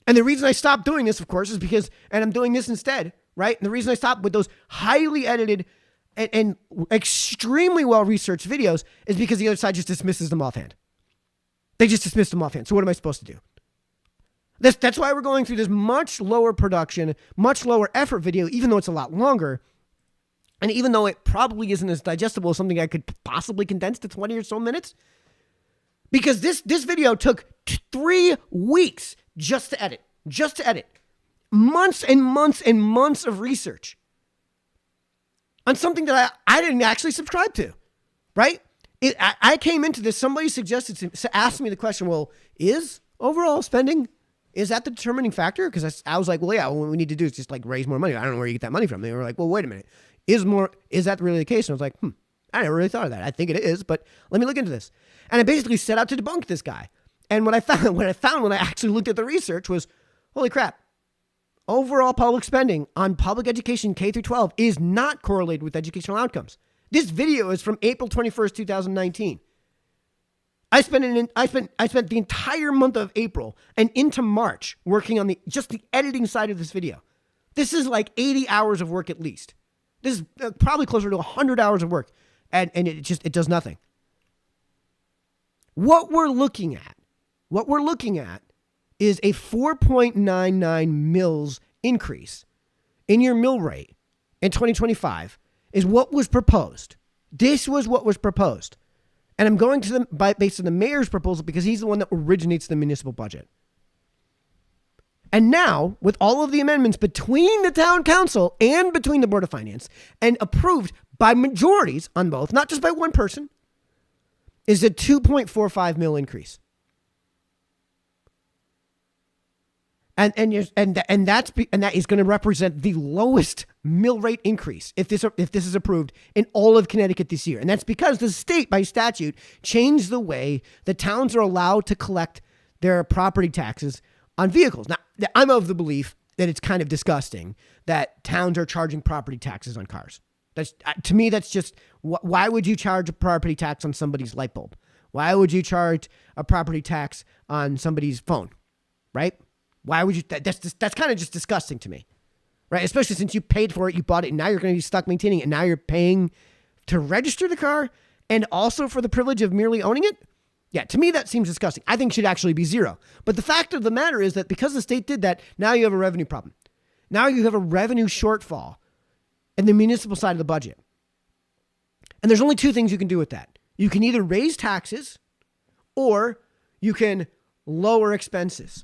Speaker 1: And the reason I stopped doing this, of course, is because, and I'm doing this instead, right? And the reason I stopped with those highly edited and extremely well-researched videos is because the other side just dismisses them offhand. They just dismiss them offhand. So what am I supposed to do? That's why we're going through this much lower production, much lower effort video, even though it's a lot longer. And even though it probably isn't as digestible as something I could possibly condense to 20 or so minutes. Because this video took 3 weeks just to edit. Months and months and months of research on something that I didn't actually subscribe to, right? I came into this, somebody asked me the question, well, is overall spending, is that the determining factor? Because I was like, well, yeah, what we need to do is just like raise more money. I don't know where you get that money from. They were like, well, wait a minute. Is that really the case? And I was like, I never really thought of that. I think it is, but let me look into this. And I basically set out to debunk this guy. And what I found when I actually looked at the research was, holy crap, overall public spending on public education K through 12 is not correlated with educational outcomes. This video is from April 21st, 2019. I spent the entire month of April and into March working on just the editing side of this video. This is like 80 hours of work at least. This is probably closer to 100 hours of work, and it does nothing. What we're looking at is a 4.99 mils increase in your mill rate in 2025 is what was proposed. This was what was proposed. And I'm going to based on the mayor's proposal because he's the one that originates the municipal budget. And now, with all of the amendments between the town council and between the Board of Finance and approved by majorities on both, not just by one person, is a 2.45 mil increase. And that is going to represent the lowest mill rate increase if this is approved in all of Connecticut this year. And that's because the state by statute changed the way the towns are allowed to collect their property taxes on vehicles. Now, I'm of the belief that it's kind of disgusting that towns are charging property taxes on cars. To me, that's just, why would you charge a property tax on somebody's light bulb? Why would you charge a property tax on somebody's phone, right? Why would you? That's kind of just disgusting to me, right? Especially since you paid for it, you bought it, and now you're going to be stuck maintaining it. And now you're paying to register the car and also for the privilege of merely owning it. Yeah, to me, that seems disgusting. I think it should actually be zero. But the fact of the matter is that because the state did that, now you have a revenue problem. Now you have a revenue shortfall in the municipal side of the budget. And there's only 2 things you can do with that. You can either raise taxes or you can lower expenses.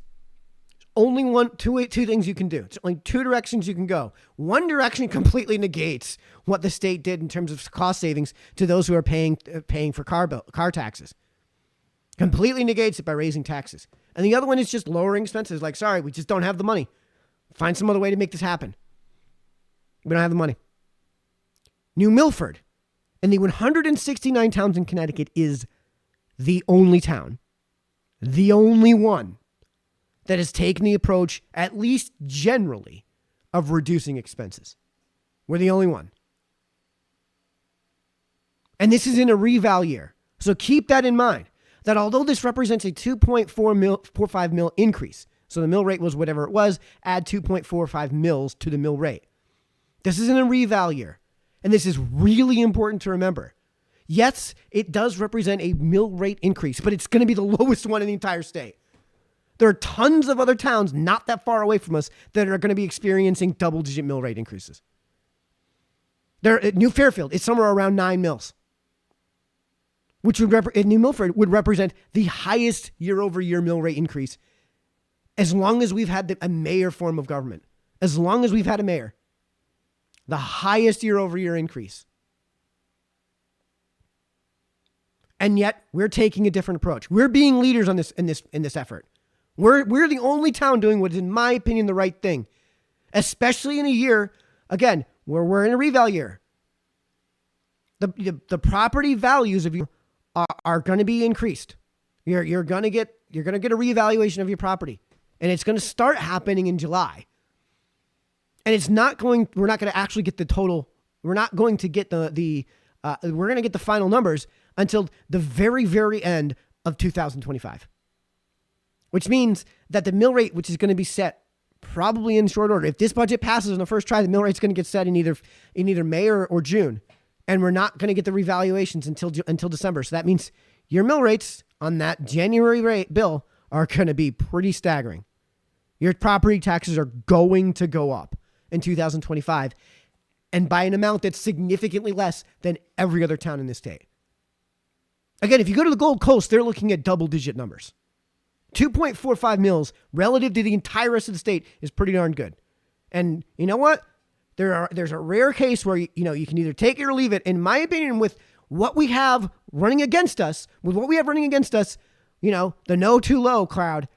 Speaker 1: Only two things you can do. It's only 2 directions you can go. One direction completely negates what the state did in terms of cost savings to those who are paying for car taxes. Completely negates it by raising taxes. And the other one is just lowering expenses. Like, sorry, we just don't have the money. Find some other way to make this happen. We don't have the money. New Milford, in the 169 towns in Connecticut, is the only town, the only one that has taken the approach, at least generally, of reducing expenses. We're the only one. And this is in a reval year. So keep that in mind, that although this represents a 2.45 mil increase, so the mill rate was whatever it was, add 2.45 mils to the mill rate. This is in a reval year. And this is really important to remember. Yes, it does represent a mill rate increase, but it's going to be the lowest one in the entire state. There are tons of other towns not that far away from us that are going to be experiencing double-digit mill rate increases. New Fairfield is somewhere around 9 mils, which in New Milford would represent the highest year-over-year mill rate increase as long as we've had a mayor form of government. As long as we've had a mayor, the highest year-over-year increase. And yet we're taking a different approach. We're being leaders on this in this effort. We're the only town doing what is, in my opinion, the right thing, especially in a year, again, where we're in a reval year. The property values of you are going to be increased. You're going to get a reevaluation of your property, and it's going to start happening in July. And we're not going to actually get the total. We're not going to get we're going to get the final numbers until the very, very end of 2025. Which means that the mill rate, which is going to be set probably in short order, if this budget passes on the first try, the mill rate's going to get set in either May or June. And we're not going to get the revaluations until December. So that means your mill rates on that January rate bill are going to be pretty staggering. Your property taxes are going to go up in 2025, and by an amount that's significantly less than every other town in the state. Again, if you go to the Gold Coast, they're looking at double-digit numbers. 2.45 mils relative to the entire rest of the state is pretty darn good. And you know what? There's a rare case where you can either take it or leave it. In my opinion, with what we have running against us, the no too low crowd,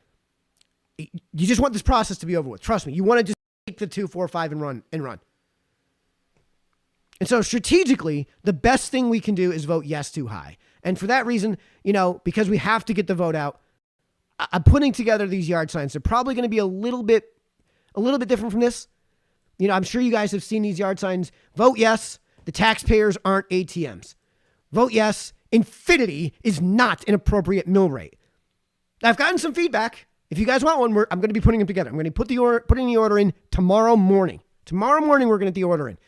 Speaker 1: you just want this process to be over with. Trust me, you want to just take the 245 and run. And so strategically, the best thing we can do is vote yes too high. And for that reason, because we have to get the vote out, I'm putting together these yard signs. They're probably going to be a little bit different from this. I'm sure you guys have seen these yard signs. Vote yes, the taxpayers aren't ATMs. Vote yes, infinity is not an appropriate mill rate. I've gotten some feedback. If you guys want one, I'm going to be putting them together. I'm going to putting the order in tomorrow morning. Tomorrow morning, we're going to get the order in.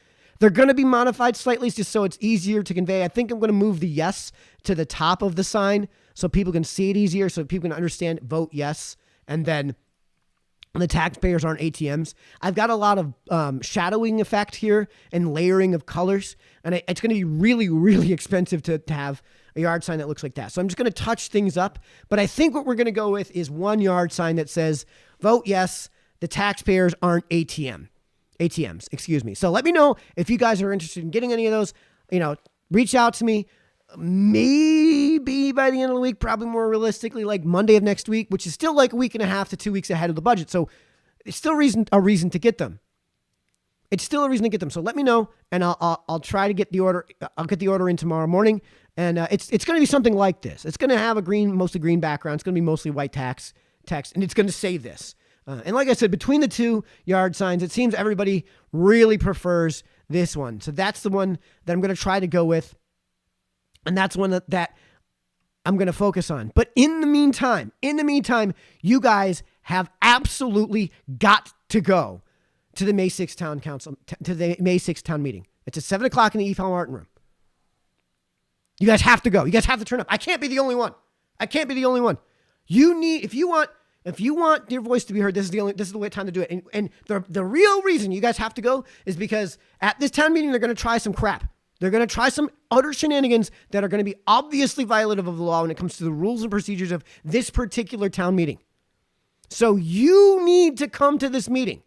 Speaker 1: They're going to be modified slightly just so it's easier to convey. I think I'm going to move the yes to the top of the sign so people can see it easier, so people can understand vote yes, and then the taxpayers aren't ATMs. I've got a lot of shadowing effect here and layering of colors, and it's going to be really, really expensive to have a yard sign that looks like that. So I'm just going to touch things up, but I think what we're going to go with is one yard sign that says vote yes, the taxpayers aren't ATMs, excuse me. So let me know if you guys are interested in getting any of those. Reach out to me. Maybe by the end of the week, probably more realistically, like Monday of next week, which is still like a week and a half to 2 weeks ahead of the budget. So it's still a reason to get them. So let me know, and I'll try to get the order. I'll get the order in tomorrow morning, and it's going to be something like this. It's going to have mostly green background. It's going to be mostly white text, and it's going to say this. And like I said, between the two yard signs, it seems everybody really prefers this one. So that's the one that I'm going to try to go with. And that's one that I'm going to focus on. But in the meantime, you guys have absolutely got to go to the May 6th town council, to the May 6th town meeting. It's at 7:00 in the E. Paul Martin room. You guys have to go. You guys have to turn up. I can't be the only one. If you want your voice to be heard, this is the way time to do it. And the real reason you guys have to go is because at this town meeting, they're going to try some crap. They're going to try some utter shenanigans that are going to be obviously violative of the law when it comes to the rules and procedures of this particular town meeting. So you need to come to this meeting,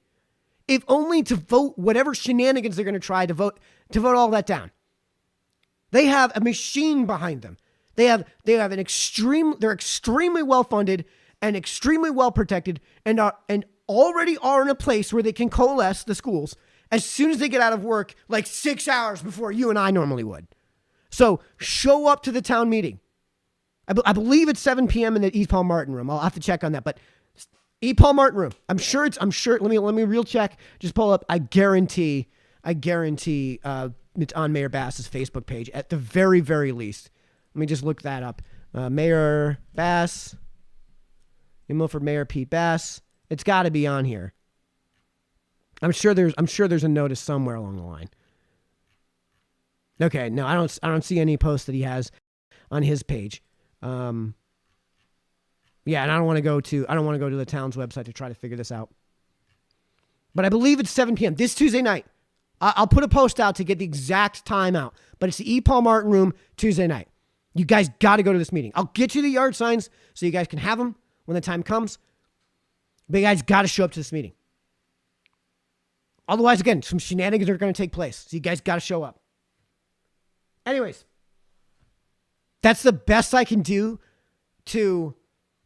Speaker 1: if only to vote whatever shenanigans they're going to try to vote all that down. They have a machine behind them. They're extremely well funded and extremely well protected, and already are in a place where they can coalesce the schools as soon as they get out of work, like 6 hours before you and I normally would. So show up to the town meeting. I believe it's 7 p.m. in the E. Paul Martin room. I'll have to check on that, but E. Paul Martin room. I'm sure. Let me real check. Just pull up. I guarantee it's on Mayor Bass's Facebook page at the very, very least. Let me just look that up. Mayor Bass. Email for Mayor Pete Bass. It's got to be on here. I'm sure there's a notice somewhere along the line. Okay, no, I don't see any posts that he has on his page. Yeah, and I don't want to go to the town's website to try to figure this out. But I believe it's 7 p.m. this Tuesday night. I'll put a post out to get the exact time out. But it's the E. Paul Martin room Tuesday night. You guys got to go to this meeting. I'll get you the yard signs so you guys can have them when the time comes. But you guys got to show up to this meeting. Otherwise, again, some shenanigans are going to take place. So you guys got to show up. Anyways, that's the best I can do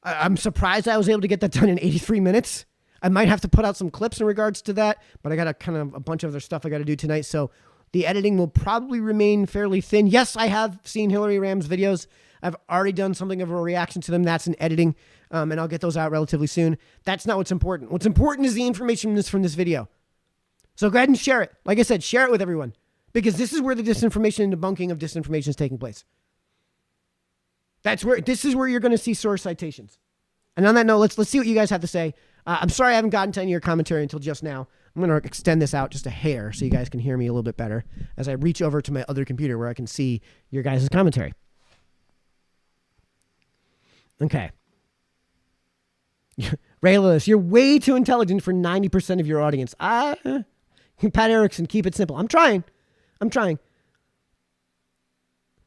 Speaker 1: I'm surprised I was able to get that done in 83 minutes. I might have to put out some clips in regards to that, but I got a bunch of other stuff I got to do tonight. So the editing will probably remain fairly thin. Yes, I have seen Hillary Ram's videos. I've already done something of a reaction to them. That's in editing, and I'll get those out relatively soon. That's not what's important. What's important is the information from this video. So go ahead and share it. Like I said, share it with everyone, because this is where the disinformation and debunking of disinformation is taking place. This is where you're going to see source citations. And on that note, let's see what you guys have to say. I'm sorry I haven't gotten to any of your commentary until just now. I'm going to extend this out just a hair so you guys can hear me a little bit better as I reach over to my other computer where I can see your guys' commentary. Okay. Raylos, you're way too intelligent for 90% of your audience. Pat Erickson, keep it simple. I'm trying.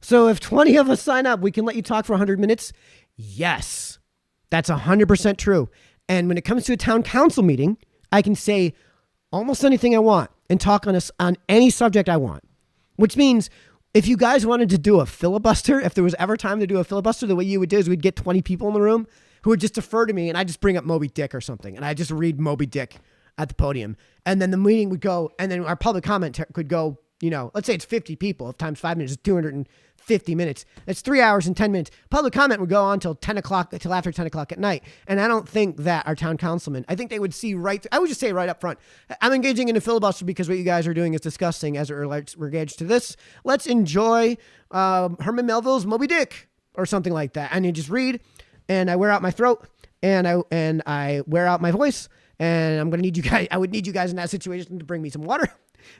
Speaker 1: So if 20 of us sign up, we can let you talk for 100 minutes? Yes, that's 100% true. And when it comes to a town council meeting, I can say almost anything I want and talk on any subject I want, which means if you guys wanted to do a filibuster, if there was ever time to do a filibuster, the way you would do is we'd get 20 people in the room who would just defer to me, and I just bring up Moby Dick or something, and I just read Moby Dick at the podium. And then the meeting would go, and then our public comment could go, let's say it's 50 people. If times 5 minutes is 250 minutes. That's 3 hours and 10 minutes. Public comment would go on till after 10 o'clock at night. And I don't think that our town councilmen, I think they would see I would just say right up front, I'm engaging in a filibuster because what you guys are doing is disgusting as it relates to this. Let's enjoy Herman Melville's Moby Dick or something like that. And you just read, and I wear out my throat, and I wear out my voice, and I'm going to need you guys, I would need you guys in that situation to bring me some water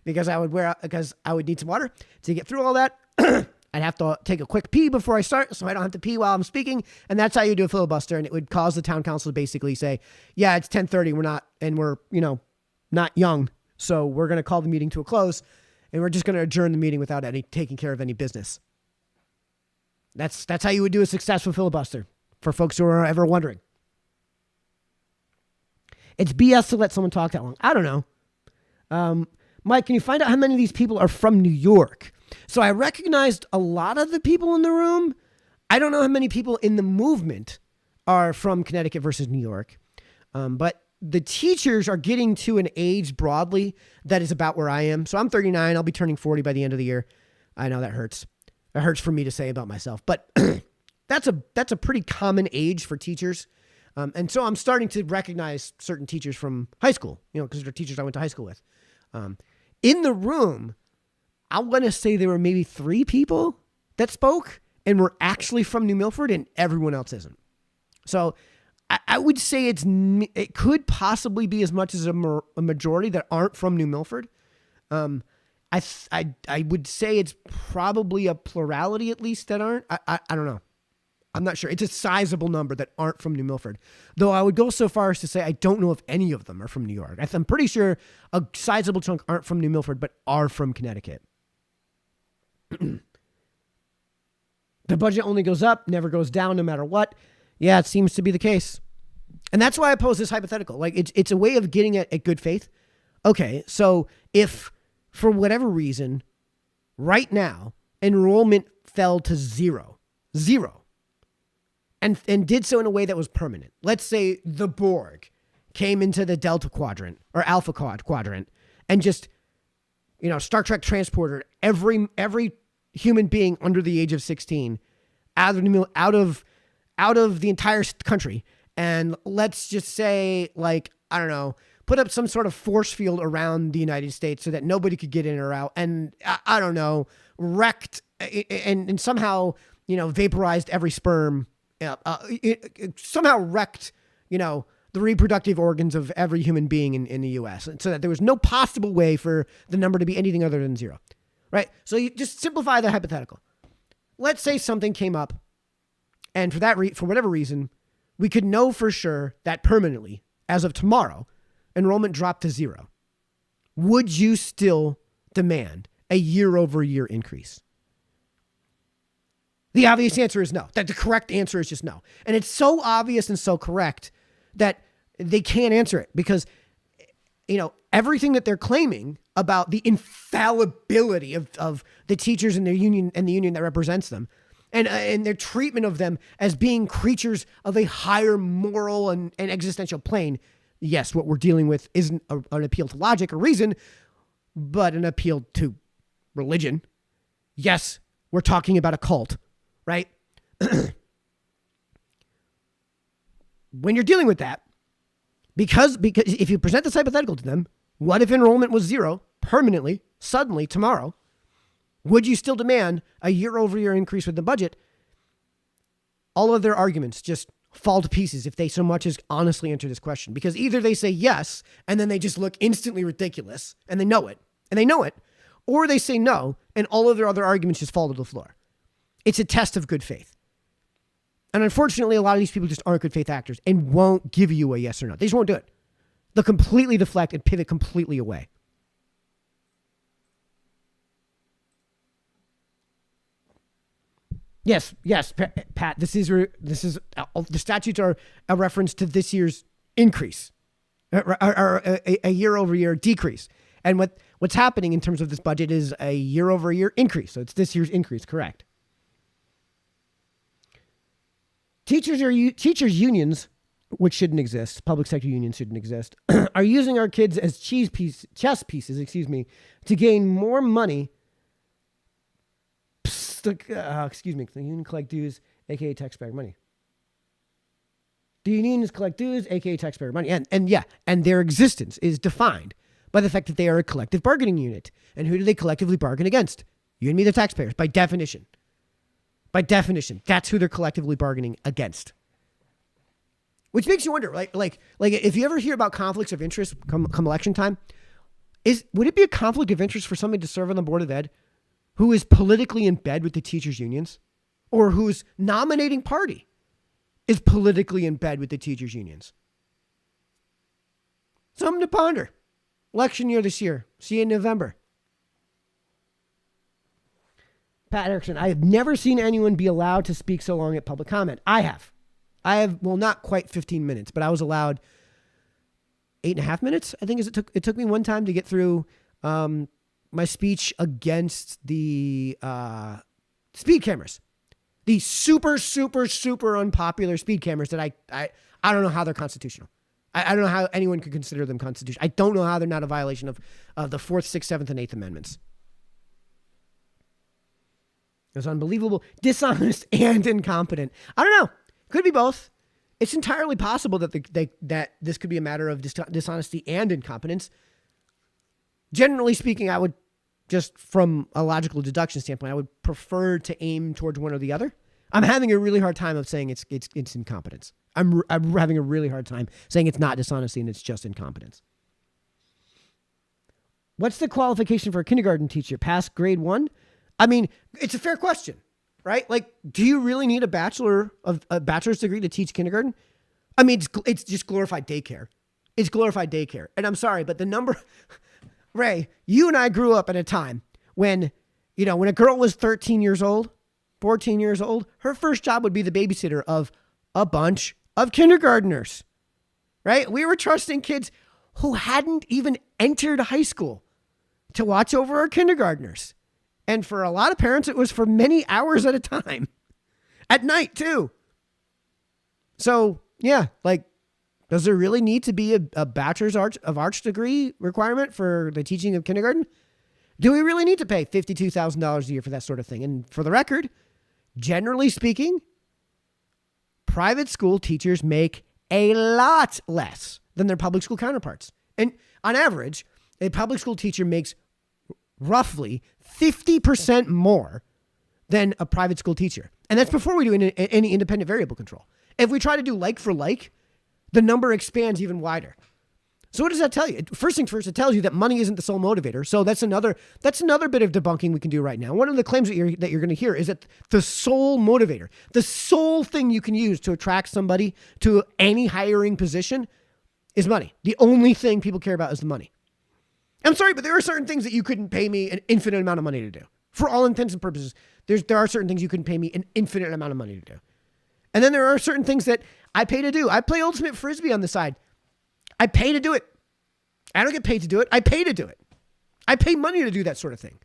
Speaker 1: because I would need some water to get through all that. I'd have to take a quick pee before I start so I don't have to pee while I'm speaking. And that's how you do a filibuster. And it would cause the town council to basically say, yeah, it's 10:30. We're not young. So we're going to call the meeting to a close, and we're just going to adjourn the meeting without taking care of any business. That's how you would do a successful filibuster, for folks who are ever wondering. It's BS to let someone talk that long. I don't know. Mike, can you find out how many of these people are from New York? So I recognized a lot of the people in the room. I don't know how many people in the movement are from Connecticut versus New York. But the teachers are getting to an age broadly that is about where I am. So I'm 39. I'll be turning 40 by the end of the year. I know that hurts. It hurts for me to say about myself, but that's a pretty common age for teachers. And so I'm starting to recognize certain teachers from high school, because they're teachers I went to high school with. In the room, I want to say there were maybe 3 people that spoke and were actually from New Milford, and everyone else isn't. So I would say it could possibly be as much as a majority that aren't from New Milford. I would say it's probably a plurality at least that aren't. I don't know. I'm not sure. It's a sizable number that aren't from New Milford. Though I would go so far as to say I don't know if any of them are from New York. I'm pretty sure a sizable chunk aren't from New Milford, but are from Connecticut. The budget only goes up, never goes down, no matter what. Yeah, it seems to be the case. And that's why I pose this hypothetical. Like, it's a way of getting at good faith. Okay, so if for whatever reason, right now, enrollment fell to zero, and did so in a way that was permanent. Let's say the Borg came into the Delta Quadrant or Alpha Quadrant and just, Star Trek transported every human being under the age of 16 out of the entire country. And let's just say, put up some sort of force field around the United States so that nobody could get in or out. And wrecked and somehow, vaporized every sperm. It somehow wrecked, the reproductive organs of every human being in the U.S. so that there was no possible way for the number to be anything other than 0, right? So you just simplify the hypothetical. Let's say something came up, and for whatever reason, we could know for sure that permanently, as of tomorrow, enrollment dropped to 0. Would you still demand a year-over-year increase? The obvious answer is no. That the correct answer is just no. And it's so obvious and so correct that they can't answer it because, everything that they're claiming about the infallibility of the teachers and their union and the union that represents them and their treatment of them as being creatures of a higher moral and existential plane. Yes, what we're dealing with isn't an appeal to logic or reason, but an appeal to religion. Yes, we're talking about a cult. Right? When you're dealing with that, because if you present this hypothetical to them, what if enrollment was 0 permanently, suddenly, tomorrow? Would you still demand a year-over-year increase with the budget? All of their arguments just fall to pieces if they so much as honestly answer this question. Because either they say yes, and then they just look instantly ridiculous, and they know it, or they say no, and all of their other arguments just fall to the floor. It's a test of good faith. And unfortunately, a lot of these people just aren't good faith actors and won't give you a yes or no. They just won't do it. They'll completely deflect and pivot completely away. Yes, Pat. This is the statutes are a reference to this year's increase, or a year-over-year decrease. And what's happening in terms of this budget is a year-over-year increase. So it's this year's increase, correct? Teachers unions, which shouldn't exist, public sector unions shouldn't exist, are using our kids as chess pieces, to gain more money. The union collect dues, aka taxpayer money. The unions collect dues, aka taxpayer money, and their existence is defined by the fact that they are a collective bargaining unit. And who do they collectively bargain against? You and me, the taxpayers, by definition. By definition, that's who they're collectively bargaining against. Which makes you wonder, like if you ever hear about conflicts of interest come election time, would it be a conflict of interest for somebody to serve on the board of ed who is politically in bed with the teachers' unions, or whose nominating party is politically in bed with the teachers' unions? Something to ponder. Election year this year. See you in November. Pat Erickson, I have never seen anyone be allowed to speak so long at public comment. I have, well, not quite 15 minutes, but I was allowed 8.5 minutes. I think it took me one time to get through my speech against the speed cameras, the super, super, super unpopular speed cameras that I don't know how they're constitutional. I don't know how anyone could consider them constitutional. I don't know how they're not a violation of the 4th, 6th, 7th, and 8th Amendments. It was unbelievable, dishonest, and incompetent. I don't know. Could be both. It's entirely possible that that this could be a matter of dishonesty and incompetence. Generally speaking, I would, just from a logical deduction standpoint, I would prefer to aim towards one or the other. I'm having a really hard time of saying it's incompetence. I'm having a really hard time saying it's not dishonesty and it's just incompetence. What's the qualification for a kindergarten teacher? Pass grade 1? I mean, it's a fair question, right? Like, do you really need a bachelor's degree to teach kindergarten? I mean, it's just glorified daycare. It's glorified daycare. And I'm sorry, but the number, Ray, you and I grew up at a time when a girl was 13 years old, 14 years old, her first job would be the babysitter of a bunch of kindergartners, right? We were trusting kids who hadn't even entered high school to watch over our kindergartners. And for a lot of parents, it was for many hours at a time, at night too. So yeah, like, does there really need to be a bachelor's of arts degree requirement for the teaching of kindergarten? Do we really need to pay $52,000 a year for that sort of thing? And for the record, generally speaking, private school teachers make a lot less than their public school counterparts. And on average, a public school teacher makes roughly 50% more than a private school teacher. And that's before we do any independent variable control. If we try to do like for like, the number expands even wider. So what does that tell you? First things first, it tells you that money isn't the sole motivator. So that's another bit of debunking we can do right now. One of the claims that you're going to hear is that the sole motivator, the sole thing you can use to attract somebody to any hiring position is money. The only thing people care about is the money. I'm sorry, but there are certain things that you couldn't pay me an infinite amount of money to do. For all intents and purposes, there are certain things you couldn't pay me an infinite amount of money to do. And then there are certain things that I pay to do. I play Ultimate Frisbee on the side. I pay to do it. I don't get paid to do it. I pay to do it. I pay money to do that sort of thing.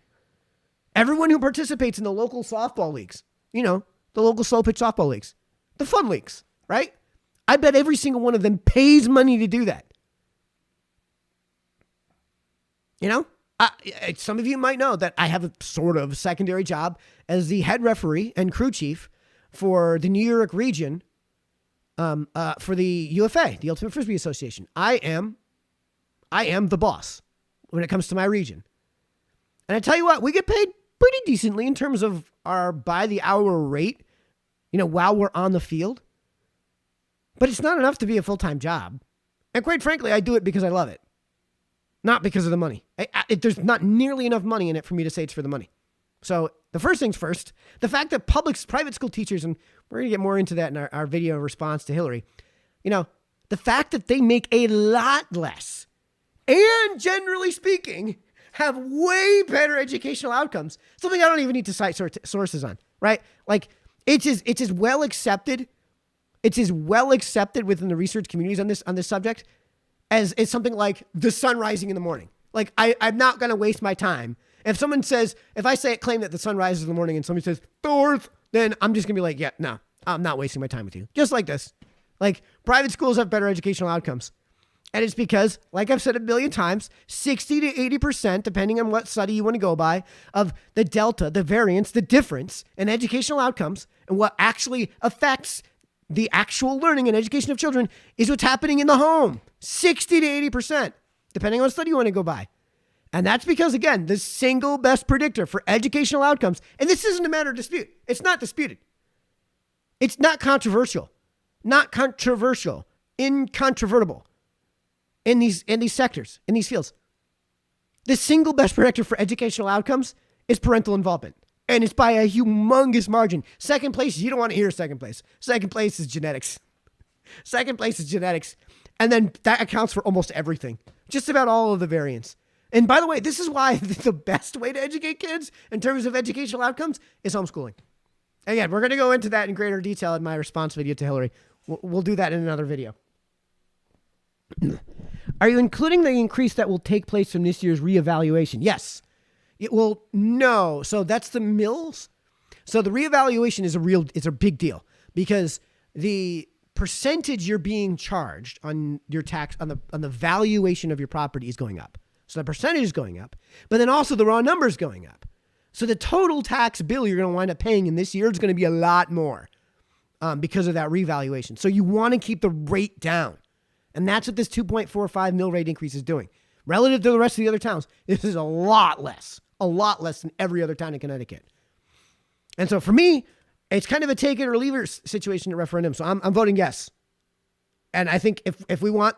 Speaker 1: Everyone who participates in the local softball leagues, the local slow pitch softball leagues, the fun leagues, right? I bet every single one of them pays money to do that. Some of you might know that I have a sort of secondary job as the head referee and crew chief for the New York region for the UFA, the Ultimate Frisbee Association. I am the boss when it comes to my region. And I tell you what, we get paid pretty decently in terms of our by the hour rate, while we're on the field. But it's not enough to be a full-time job. And quite frankly, I do it because I love it. Not because of the money. There's not nearly enough money in it for me to say it's for the money. So The first things first, the fact that private school teachers, and we're going to get more into that in our video response to Hillary, the fact that they make a lot less and generally speaking have way better educational outcomes. Something I don't even need to cite sources on, right? Like it's as well accepted. It's as well accepted within the research communities on this subject as something like the sun rising in the morning. Like I'm not going to waste my time. If I claim that the sun rises in the morning and somebody says north, then I'm just going to be like, yeah, no, I'm not wasting my time with you. Just like this. Like private schools have better educational outcomes. And it's because, like I've said a billion times, 60 to 80%, depending on what study you want to go by, of the delta, the variance, the difference in educational outcomes and what actually affects the actual learning and education of children is what's happening in the home. 60 to 80%, depending on what study you want to go by. And that's because, again, the single best predictor for educational outcomes, and this isn't a matter of dispute. It's not disputed. It's not controversial. Incontrovertible in these sectors, in these fields. The single best predictor for educational outcomes is parental involvement. And it's by a humongous margin. Second place, you don't want to hear second place. Second place is genetics. And then that accounts for almost everything. Just about all of the variance. And by the way, this is why the best way to educate kids in terms of educational outcomes is homeschooling. Again, we're going to go into that in greater detail in my response video to Hillary. We'll do that in another video. Are you including the increase that will take place from this year's reevaluation? Yes. It will. No. So that's the mills. So the reevaluation is a big deal because the percentage you're being charged on your tax on the valuation of your property is going up. So the percentage is going up, but then also the raw number is going up. So the total tax bill you're going to wind up paying in this year is going to be a lot more because of that revaluation. So you want to keep the rate down. And that's what this 2.45 mill rate increase is doing. Relative to the rest of the other towns, this is a lot less than every other town in Connecticut. And so for me, it's kind of a take it or leave it situation at referendum. So I'm voting yes. And I think if we want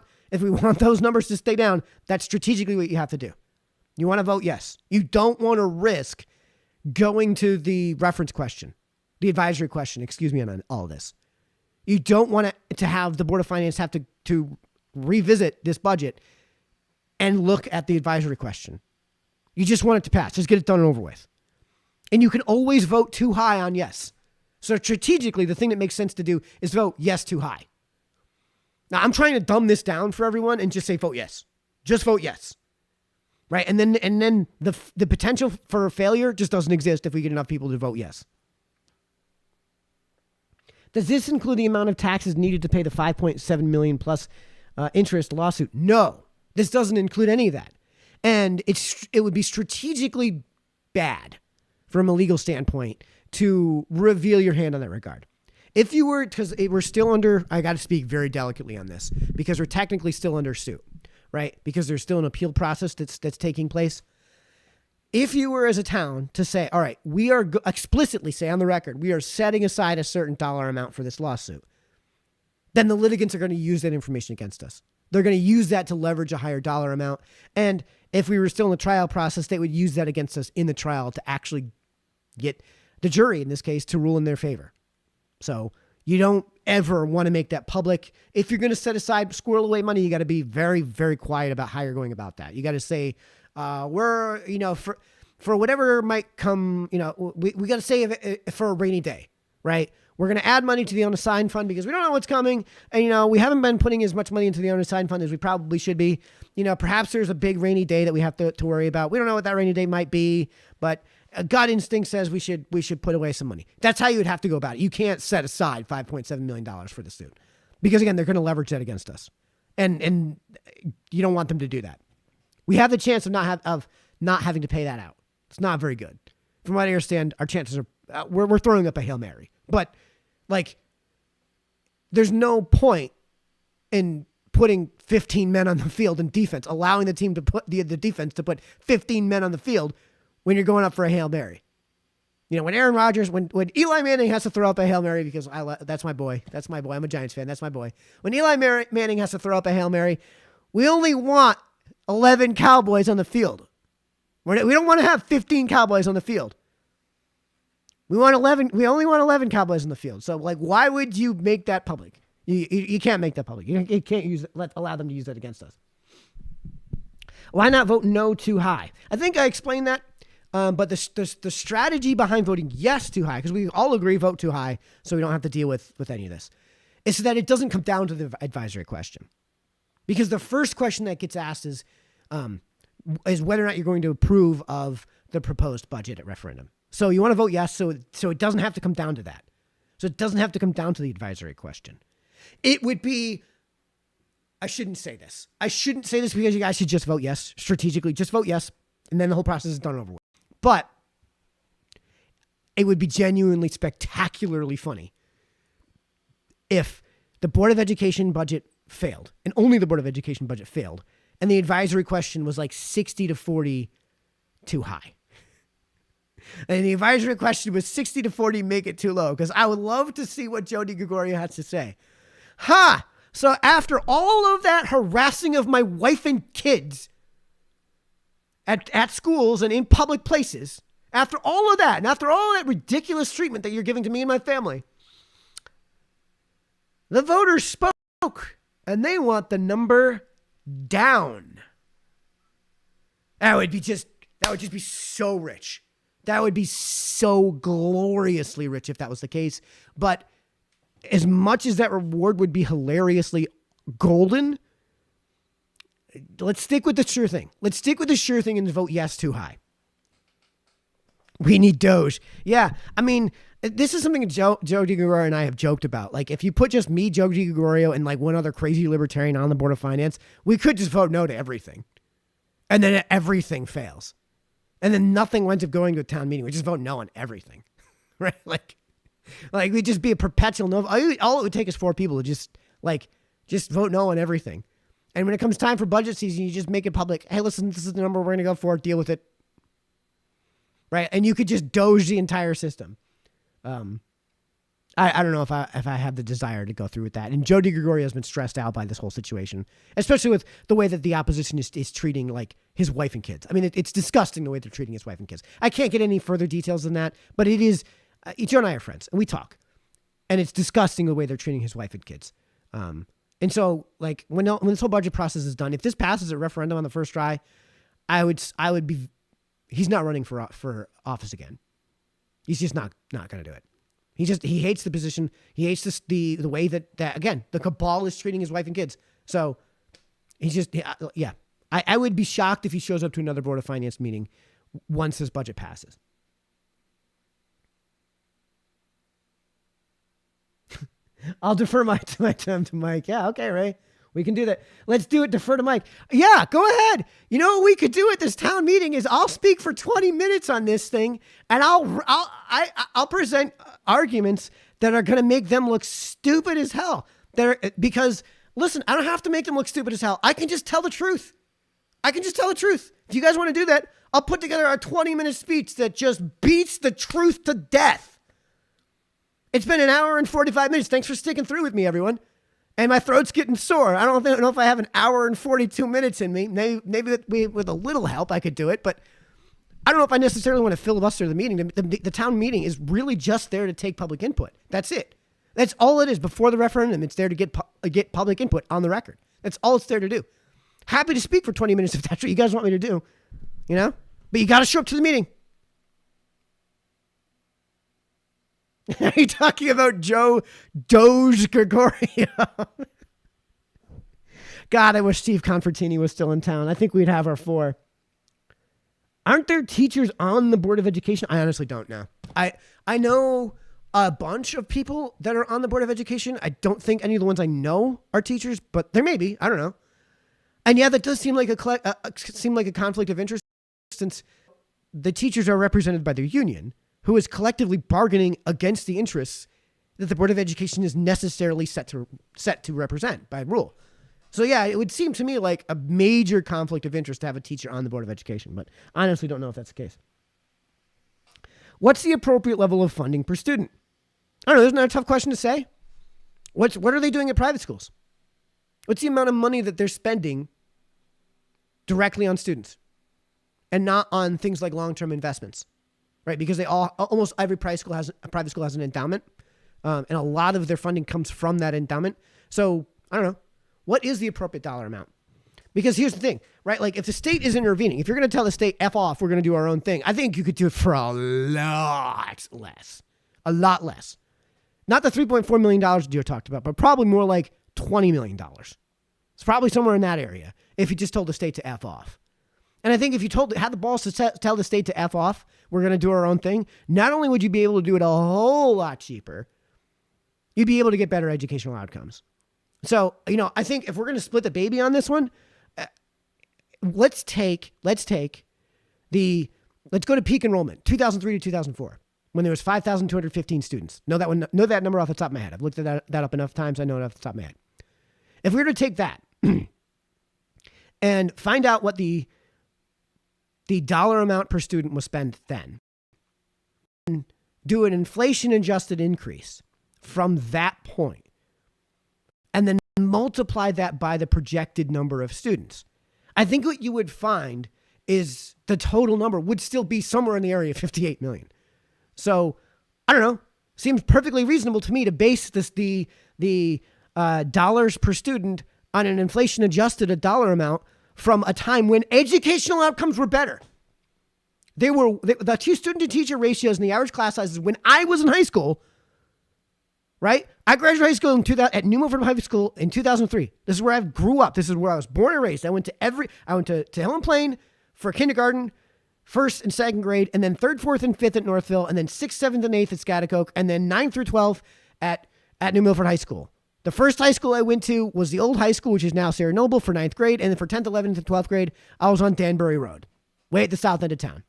Speaker 1: those numbers to stay down, that's strategically what you have to do. You want to vote yes. You don't want to risk going to the reference question, the advisory question, on all of this. You don't want to have the Board of Finance have to revisit this budget and look at the advisory question. You just want it to pass. Just get it done and over with. And you can always vote too high on yes. So strategically, the thing that makes sense to do is vote yes too high. Now, I'm trying to dumb this down for everyone and just say vote yes. Just vote yes. Right? And then the potential for failure just doesn't exist if we get enough people to vote yes. Does this include the amount of taxes needed to pay the $5.7 million plus interest lawsuit? No, this doesn't include any of that. And it would be strategically bad from a legal standpoint to reveal your hand on that regard. If you were, because we're still under, I got to speak very delicately on this because we're technically still under suit, right? Because there's still an appeal process that's taking place. If you were as a town to say, all right, we are explicitly say on the record, we are setting aside a certain dollar amount for this lawsuit, then the litigants are going to use that information against us. They're going to use that to leverage a higher dollar amount. And if we were still in the trial process, they would use that against us in the trial to actually get the jury, in this case, to rule in their favor. So you don't ever want to make that public. If you're going to set aside, squirrel away money, you got to be very, very quiet about how you're going about that. You got to say, we're, for whatever might come, we got to save for a rainy day, right? We're going to add money to the unassigned fund because we don't know what's coming. And, we haven't been putting as much money into the unassigned fund as we probably should be. Perhaps there's a big rainy day that we have to worry about. We don't know what that rainy day might be, but a gut instinct says we should put away some money. That's how you would have to go about it. You can't set aside $5.7 million for the suit because, again, they're going to leverage that against us. And you don't want them to do that. We have the chance of not having to pay that out. It's not very good. From what I understand, our chances are we're throwing up a Hail Mary. But there's no point in putting 15 men on the field in defense, allowing the team to put the defense to put 15 men on the field when you're going up for a Hail Mary. When Aaron Rodgers, when Eli Manning has to throw up a Hail Mary because that's my boy. That's my boy. I'm a Giants fan. That's my boy. When Eli Manning has to throw up a Hail Mary, we only want 11 Cowboys on the field. We don't want to have 15 Cowboys on the field. We only want 11 Cowboys in the field. So like, why would you make that public? You can't make that public. You can't allow them to use that against us. Why not vote no too high? I think I explained that. But the strategy behind voting yes too high, because we all agree vote too high, so we don't have to deal with any of this, is so that it doesn't come down to the advisory question. Because the first question that gets asked is whether or not you're going to approve of the proposed budget at referendum. So you want to vote yes, so it doesn't have to come down to that. So it doesn't have to come down to the advisory question. It would be, I shouldn't say this. I shouldn't say this because you guys should just vote yes, strategically. Just vote yes, and then the whole process is done and over with. But it would be genuinely spectacularly funny if the Board of Education budget failed, and only the Board of Education budget failed, and the advisory question was like 60-40 too high. And the advisory question was 60-40, make it too low, because I would love to see what Joe DiGregorio has to say. So after all of that harassing of my wife and kids at schools and in public places, after all of that, and after all that ridiculous treatment that you're giving to me and my family, the voters spoke, and they want the number down. That would just be so rich. That would be so gloriously rich if that was the case. But as much as that reward would be hilariously golden, let's stick with the sure thing. Let's stick with the sure thing and vote yes too high. We need Doge. Yeah, I mean, this is something Joe DiGregorio and I have joked about. Like, if you put just me, Joe DiGregorio, and like one other crazy libertarian on the Board of Finance, we could just vote no to everything. And then everything fails. And then nothing winds up going to a town meeting. We just vote no on everything. Right? Like we'd just be a perpetual no. All it would take is 4 people to just vote no on everything. And when it comes time for budget season, you just make it public. Hey, listen, this is the number we're going to go for. Deal with it. Right? And you could just Doge the entire system. I don't know if I have the desire to go through with that. And Joe DiGregorio has been stressed out by this whole situation, especially with the way that the opposition is treating like his wife and kids. I mean, it's disgusting the way they're treating his wife and kids. I can't get any further details than that, but it is, Joe and I are friends and we talk, and it's disgusting the way they're treating his wife and kids. And so like when this whole budget process is done, if this passes a referendum on the first try, I would be, he's not running for office again. He's just not going to do it. He hates the position. He hates the way that again, the cabal is treating his wife and kids. So he's just, yeah. I would be shocked if he shows up to another Board of Finance meeting once this budget passes. I'll defer my time to Mike. Yeah, okay, Ray. We can do that. Let's do it. Defer to Mike. Yeah, go ahead. You know what we could do at this town meeting is I'll speak for 20 minutes on this thing, and I'll present arguments that are going to make them look stupid as hell. Because listen, I don't have to make them look stupid as hell. I can just tell the truth. If you guys want to do that, I'll put together a 20-minute speech that just beats the truth to death. It's been an hour and 45 minutes. Thanks for sticking through with me, everyone. And my throat's getting sore. I don't know if I have an hour and 42 minutes in me. Maybe with a little help I could do it, but I don't know if I necessarily want to filibuster the meeting. The town meeting is really just there to take public input. That's it. That's all it is. Before the referendum, it's there to get public input on the record. That's all it's there to do. Happy to speak for 20 minutes if that's what you guys want me to do, you know? But you got to show up to the meeting. Are you talking about Joe Doge Gregorio? God, I wish Steve Confortini was still in town. I think we'd have our 4. Aren't there teachers on the Board of Education? I honestly don't know. I know a bunch of people that are on the Board of Education. I don't think any of the ones I know are teachers, but there may be. I don't know. And yeah, that does seem like a conflict of interest, since the teachers are represented by their union, who is collectively bargaining against the interests that the Board of Education is necessarily set to represent by rule. So yeah, it would seem to me like a major conflict of interest to have a teacher on the Board of Education, but I honestly don't know if that's the case. What's the appropriate level of funding per student? I don't know, isn't that a tough question to say? What are they doing at private schools? What's the amount of money that they're spending directly on students and not on things like long-term investments? right? Because almost every private school has an endowment, and a lot of their funding comes from that endowment. So I don't know, what is the appropriate dollar amount? Because here's the thing, right? Like if the state is intervening, if you're going to tell the state F off, we're going to do our own thing, I think you could do it for a lot less. Not the $3.4 million Gio talked about, but probably more like $20 million. It's probably somewhere in that area if you just told the state to F off. And I think if you had the balls to tell the state to F off, we're going to do our own thing, not only would you be able to do it a whole lot cheaper, you'd be able to get better educational outcomes. So, I think if we're going to split the baby on this one, let's go to peak enrollment, 2003 to 2004, when there was 5,215 students. Know that number off the top of my head. I've looked at that up enough times. I know it off the top of my head. If we were to take that and find out what the dollar amount per student was spent then, and do an inflation adjusted increase from that point, and then multiply that by the projected number of students, I think what you would find is the total number would still be somewhere in the area of 58 million. So I don't know, seems perfectly reasonable to me to base the dollars per student on an inflation adjusted dollar amount from a time when educational outcomes were better. The student to teacher ratios in the average class sizes when I was in high school, right? I graduated high school at New Milford High School in 2003. This is where I grew up. This is where I was born and raised. I went to Hill and Plain for kindergarten, first and second grade, and then third, fourth, and fifth at Northville, and then sixth, seventh, and eighth at Schaghticoke, and then 9 through 12 at New Milford High School. The first high school I went to was the old high school, which is now Sarah Noble, for 9th grade, and then for 10th, 11th, and 12th grade, I was on Danbury Road, way at the south end of town,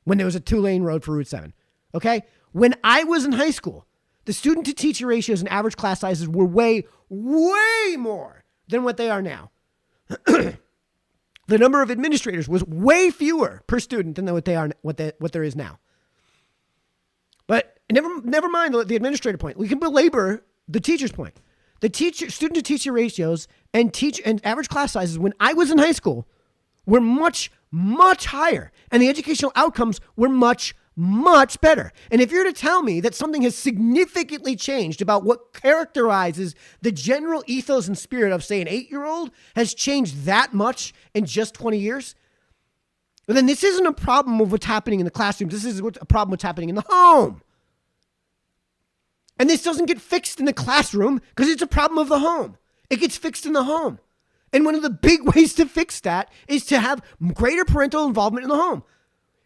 Speaker 1: when there was a 2-lane road for Route 7. Okay? When I was in high school, the student-to-teacher ratios and average class sizes were way, way more than what they are now. The number of administrators was way fewer per student than what there is now. But never mind the administrator point. We can belabor the teacher's point. The student-to-teacher ratios and average class sizes when I was in high school were much, much higher, and the educational outcomes were much, much better. And if you're to tell me that something has significantly changed about what characterizes the general ethos and spirit of, say, an 8-year-old has changed that much in just 20 years, well, then this isn't a problem of what's happening in the classroom. This is a problem of what's happening in the home. And this doesn't get fixed in the classroom because it's a problem of the home. It gets fixed in the home. And one of the big ways to fix that is to have greater parental involvement in the home.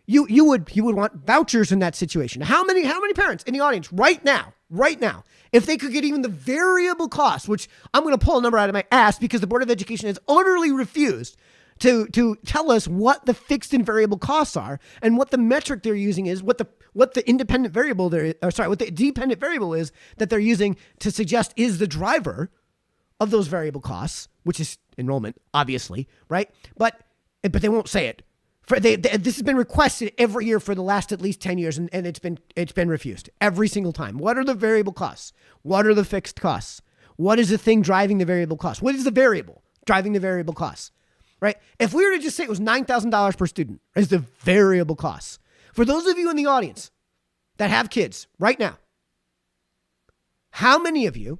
Speaker 1: You would want vouchers in that situation. How many parents in the audience right now, if they could get even the variable cost, which I'm going to pull a number out of my ass because the Board of Education has utterly refused to tell us what the fixed and variable costs are and what the metric they're using is, what the independent variable what the dependent variable is that they're using to suggest is the driver of those variable costs, which is enrollment, obviously, right? But they won't say it. This has been requested every year for the last at least 10 years, and it's been refused every single time. What are the variable costs? What are the fixed costs? What is the thing driving the variable costs? What is the variable driving the variable costs? Right? If we were to just say it was $9,000 per student as the variable costs, for those of you in the audience that have kids right now, how many of you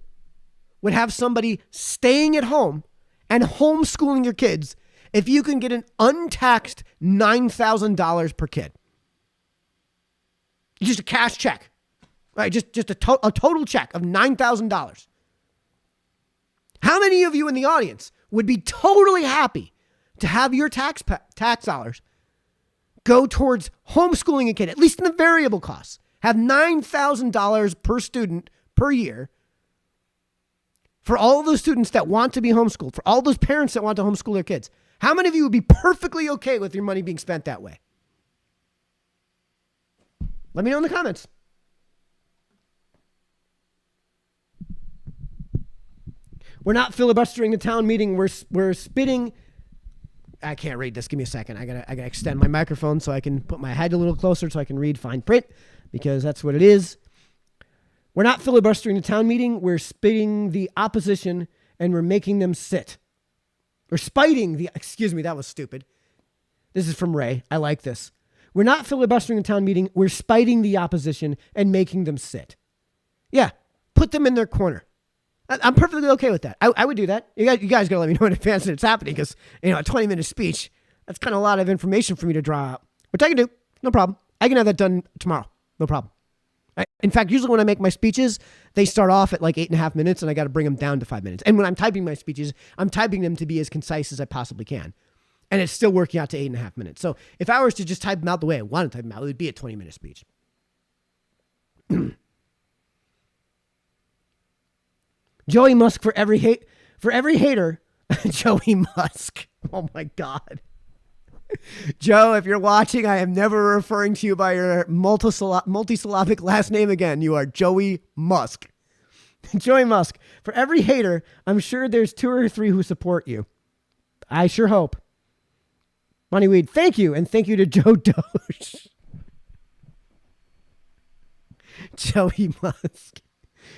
Speaker 1: would have somebody staying at home and homeschooling your kids if you can get an untaxed $9,000 per kid? Just a cash check, right? Just a total check of $9,000. How many of you in the audience would be totally happy to have your tax dollars go towards homeschooling a kid, at least in the variable costs? Have $9,000 per student per year for all those students that want to be homeschooled, for all those parents that want to homeschool their kids. How many of you would be perfectly okay with your money being spent that way? Let me know in the comments. We're not filibustering the town meeting. We're spitting. I can't read this. Give me a second. I gotta extend my microphone so I can put my head a little closer so I can read fine print, because that's what it is. We're not filibustering the town meeting. We're spitting the opposition and we're making them sit. We're spiting the, excuse me, that was stupid. This is from Ray. I like this. We're not filibustering the town meeting. We're spiting the opposition and making them sit. Yeah, put them in their corner. I'm perfectly okay with that. I would do that. You guys got to let me know in advance that it's happening because, a 20-minute speech, that's kind of a lot of information for me to draw out, which I can do. No problem. I can have that done tomorrow. No problem. In fact, usually when I make my speeches, they start off at like 8.5 minutes and I got to bring them down to 5 minutes. And when I'm typing my speeches, I'm typing them to be as concise as I possibly can. And it's still working out to 8.5 minutes. So if I was to just type them out the way I want to type them out, it would be a 20-minute speech. Joey Musk for every hater. Joey Musk. Oh my God. Joe, if you're watching, I am never referring to you by your multisyllabic last name again. You are Joey Musk. Joey Musk. For every hater, I'm sure there's 2 or 3 who support you. I sure hope. Money Weed, thank you. And thank you to Joe Doge. Joey Musk.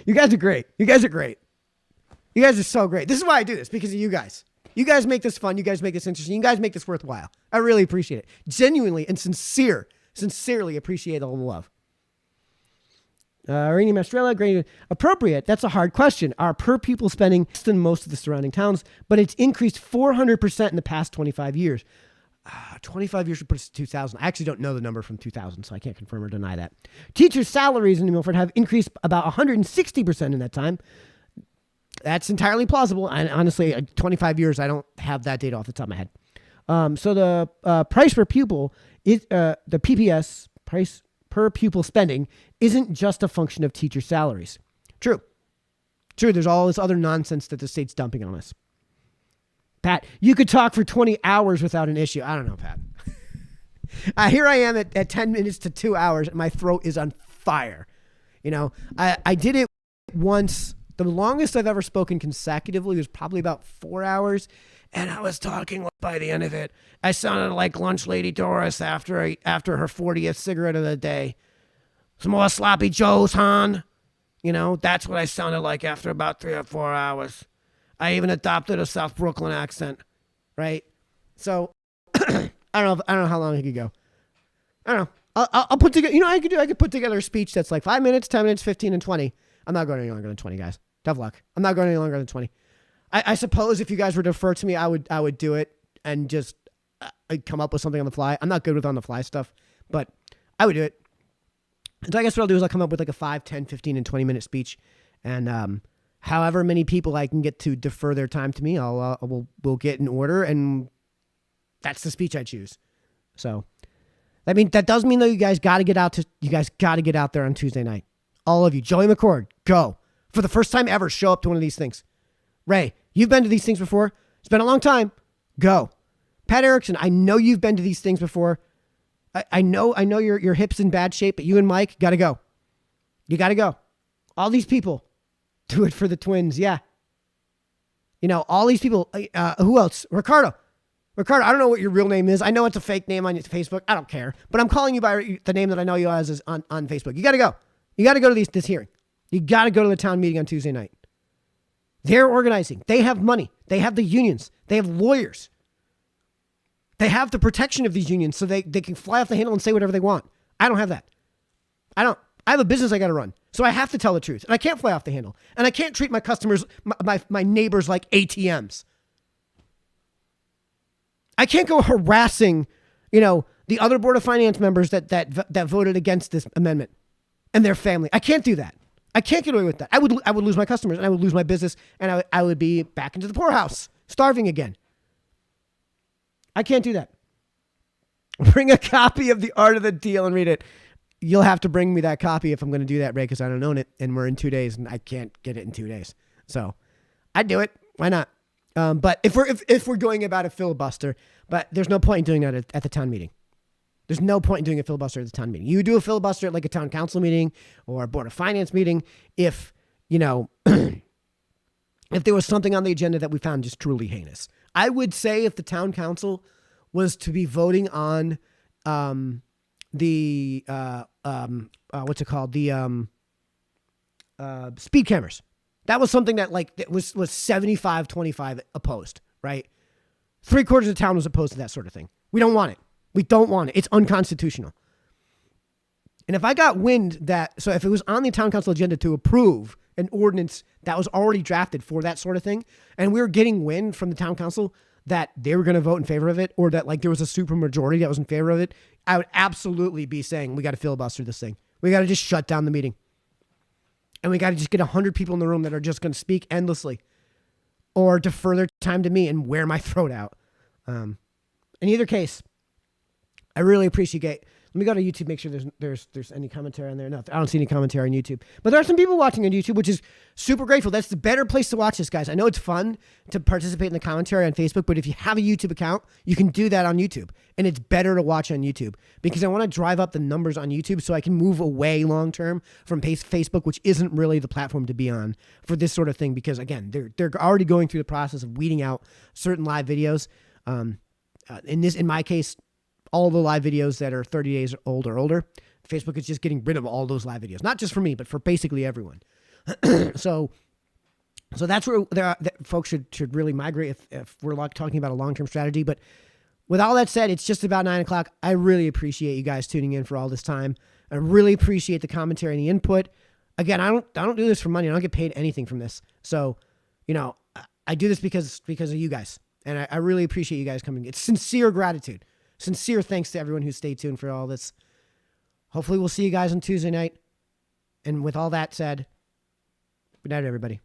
Speaker 1: You guys are great. You guys are so great. This is why I do this, because of you guys. You guys make this fun. You guys make this interesting. You guys make this worthwhile. I really appreciate it. Genuinely and sincerely appreciate all the love. Rainy Mastrella, great. Appropriate. That's a hard question. Our per pupil spending less than most of the surrounding towns, but it's increased 400% in the past 25 years. 25 years would put us to 2000. I actually don't know the number from 2000, so I can't confirm or deny that. Teachers' salaries in New Milford have increased about 160% in that time. That's entirely plausible. And honestly, 25 years, I don't have that data off the top of my head. So the price per pupil, the PPS, price per pupil spending, isn't just a function of teacher salaries. True. There's all this other nonsense that the state's dumping on us. Pat, you could talk for 20 hours without an issue. I don't know, Pat. Here I am at 10 minutes to 2 hours, and my throat is on fire. I did it once. The longest I've ever spoken consecutively was probably about 4 hours, and I was talking by the end of it. I sounded like Lunch Lady Doris after her 40th cigarette of the day. Some more sloppy joes, hon. That's what I sounded like after about 3 or 4 hours. I even adopted a South Brooklyn accent, right? So I don't know how long I could go. I don't know. I'll put together. I could put together a speech that's like 5 minutes, 10 minutes, 15, and 20. I'm not going any longer than 20, guys. Tough luck. I'm not going any longer than 20. I suppose if you guys were to defer to me, I would do it and just I'd come up with something on the fly. I'm not good with on the fly stuff, but I would do it. And so I guess what I'll do is I'll come up with like a 5, 10, 15, and 20-minute speech, and however many people I can get to defer their time to me, we'll get in order, and that's the speech I choose. So that does mean though you guys got to get out there on Tuesday night. All of you, Joey McCord, go. For the first time ever, show up to one of these things. Ray, you've been to these things before. It's been a long time. Go. Pat Erickson, I know you've been to these things before. I know your hip's in bad shape, but you and Mike got to go. You got to go. All these people, do it for the Twins. Yeah. All these people. Who else? Ricardo, I don't know what your real name is. I know it's a fake name on your Facebook. I don't care. But I'm calling you by the name that I know you as on Facebook. You got to go. You got to go to this hearing. You got to go to the town meeting on Tuesday night. They're organizing. They have money. They have the unions. They have lawyers. They have the protection of these unions so they can fly off the handle and say whatever they want. I don't have that. I have a business I got to run. So I have to tell the truth. And I can't fly off the handle. And I can't treat my customers, my neighbors like ATMs. I can't go harassing, the other Board of Finance members that voted against this amendment and their family. I can't do that. I can't get away with that. I would lose my customers and I would lose my business and I would be back into the poorhouse, starving again. I can't do that. Bring a copy of The Art of the Deal and read it. You'll have to bring me that copy if I'm going to do that, Ray, because I don't own it and we're in 2 days and I can't get it in 2 days. So I'd do it. Why not? But if we're going about a filibuster, but there's no point in doing that at the town meeting. There's no point in doing a filibuster at the town meeting. You do a filibuster at like a town council meeting or a Board of Finance meeting if, if there was something on the agenda that we found just truly heinous. I would say if the town council was to be voting on the speed cameras. That was something that was 75-25 opposed, right? 3/4 of the town was opposed to that sort of thing. We don't want it. We don't want it. It's unconstitutional. And if I got wind that, so if it was on the town council agenda to approve an ordinance that was already drafted for that sort of thing, and we were getting wind from the town council that they were going to vote in favor of it, or that like there was a super majority that was in favor of it, I would absolutely be saying, we got to filibuster this thing. We got to just shut down the meeting. And we got to just get 100 people in the room that are just going to speak endlessly or defer their time to me and wear my throat out. In either case, I really appreciate. Let me go to YouTube, make sure there's any commentary on there. No, I don't see any commentary on YouTube. But there are some people watching on YouTube, which is super grateful. That's the better place to watch this, guys. I know it's fun to participate in the commentary on Facebook, but if you have a YouTube account, you can do that on YouTube. And it's better to watch on YouTube because I want to drive up the numbers on YouTube so I can move away long-term from Facebook, which isn't really the platform to be on for this sort of thing. Because again, they're already going through the process of weeding out certain live videos. In my case, all the live videos that are 30 days old or older, Facebook is just getting rid of all those live videos. Not just for me, but for basically everyone. So that's where folks should really migrate if we're talking about a long-term strategy. But with all that said, it's just about 9 o'clock. I really appreciate you guys tuning in for all this time. I really appreciate the commentary and the input. Again, I don't do this for money. I don't get paid anything from this. So, I do this because of you guys. And I really appreciate you guys coming. It's sincere gratitude. Sincere thanks to everyone who stayed tuned for all this. Hopefully we'll see you guys on Tuesday night. And with all that said, good night, everybody.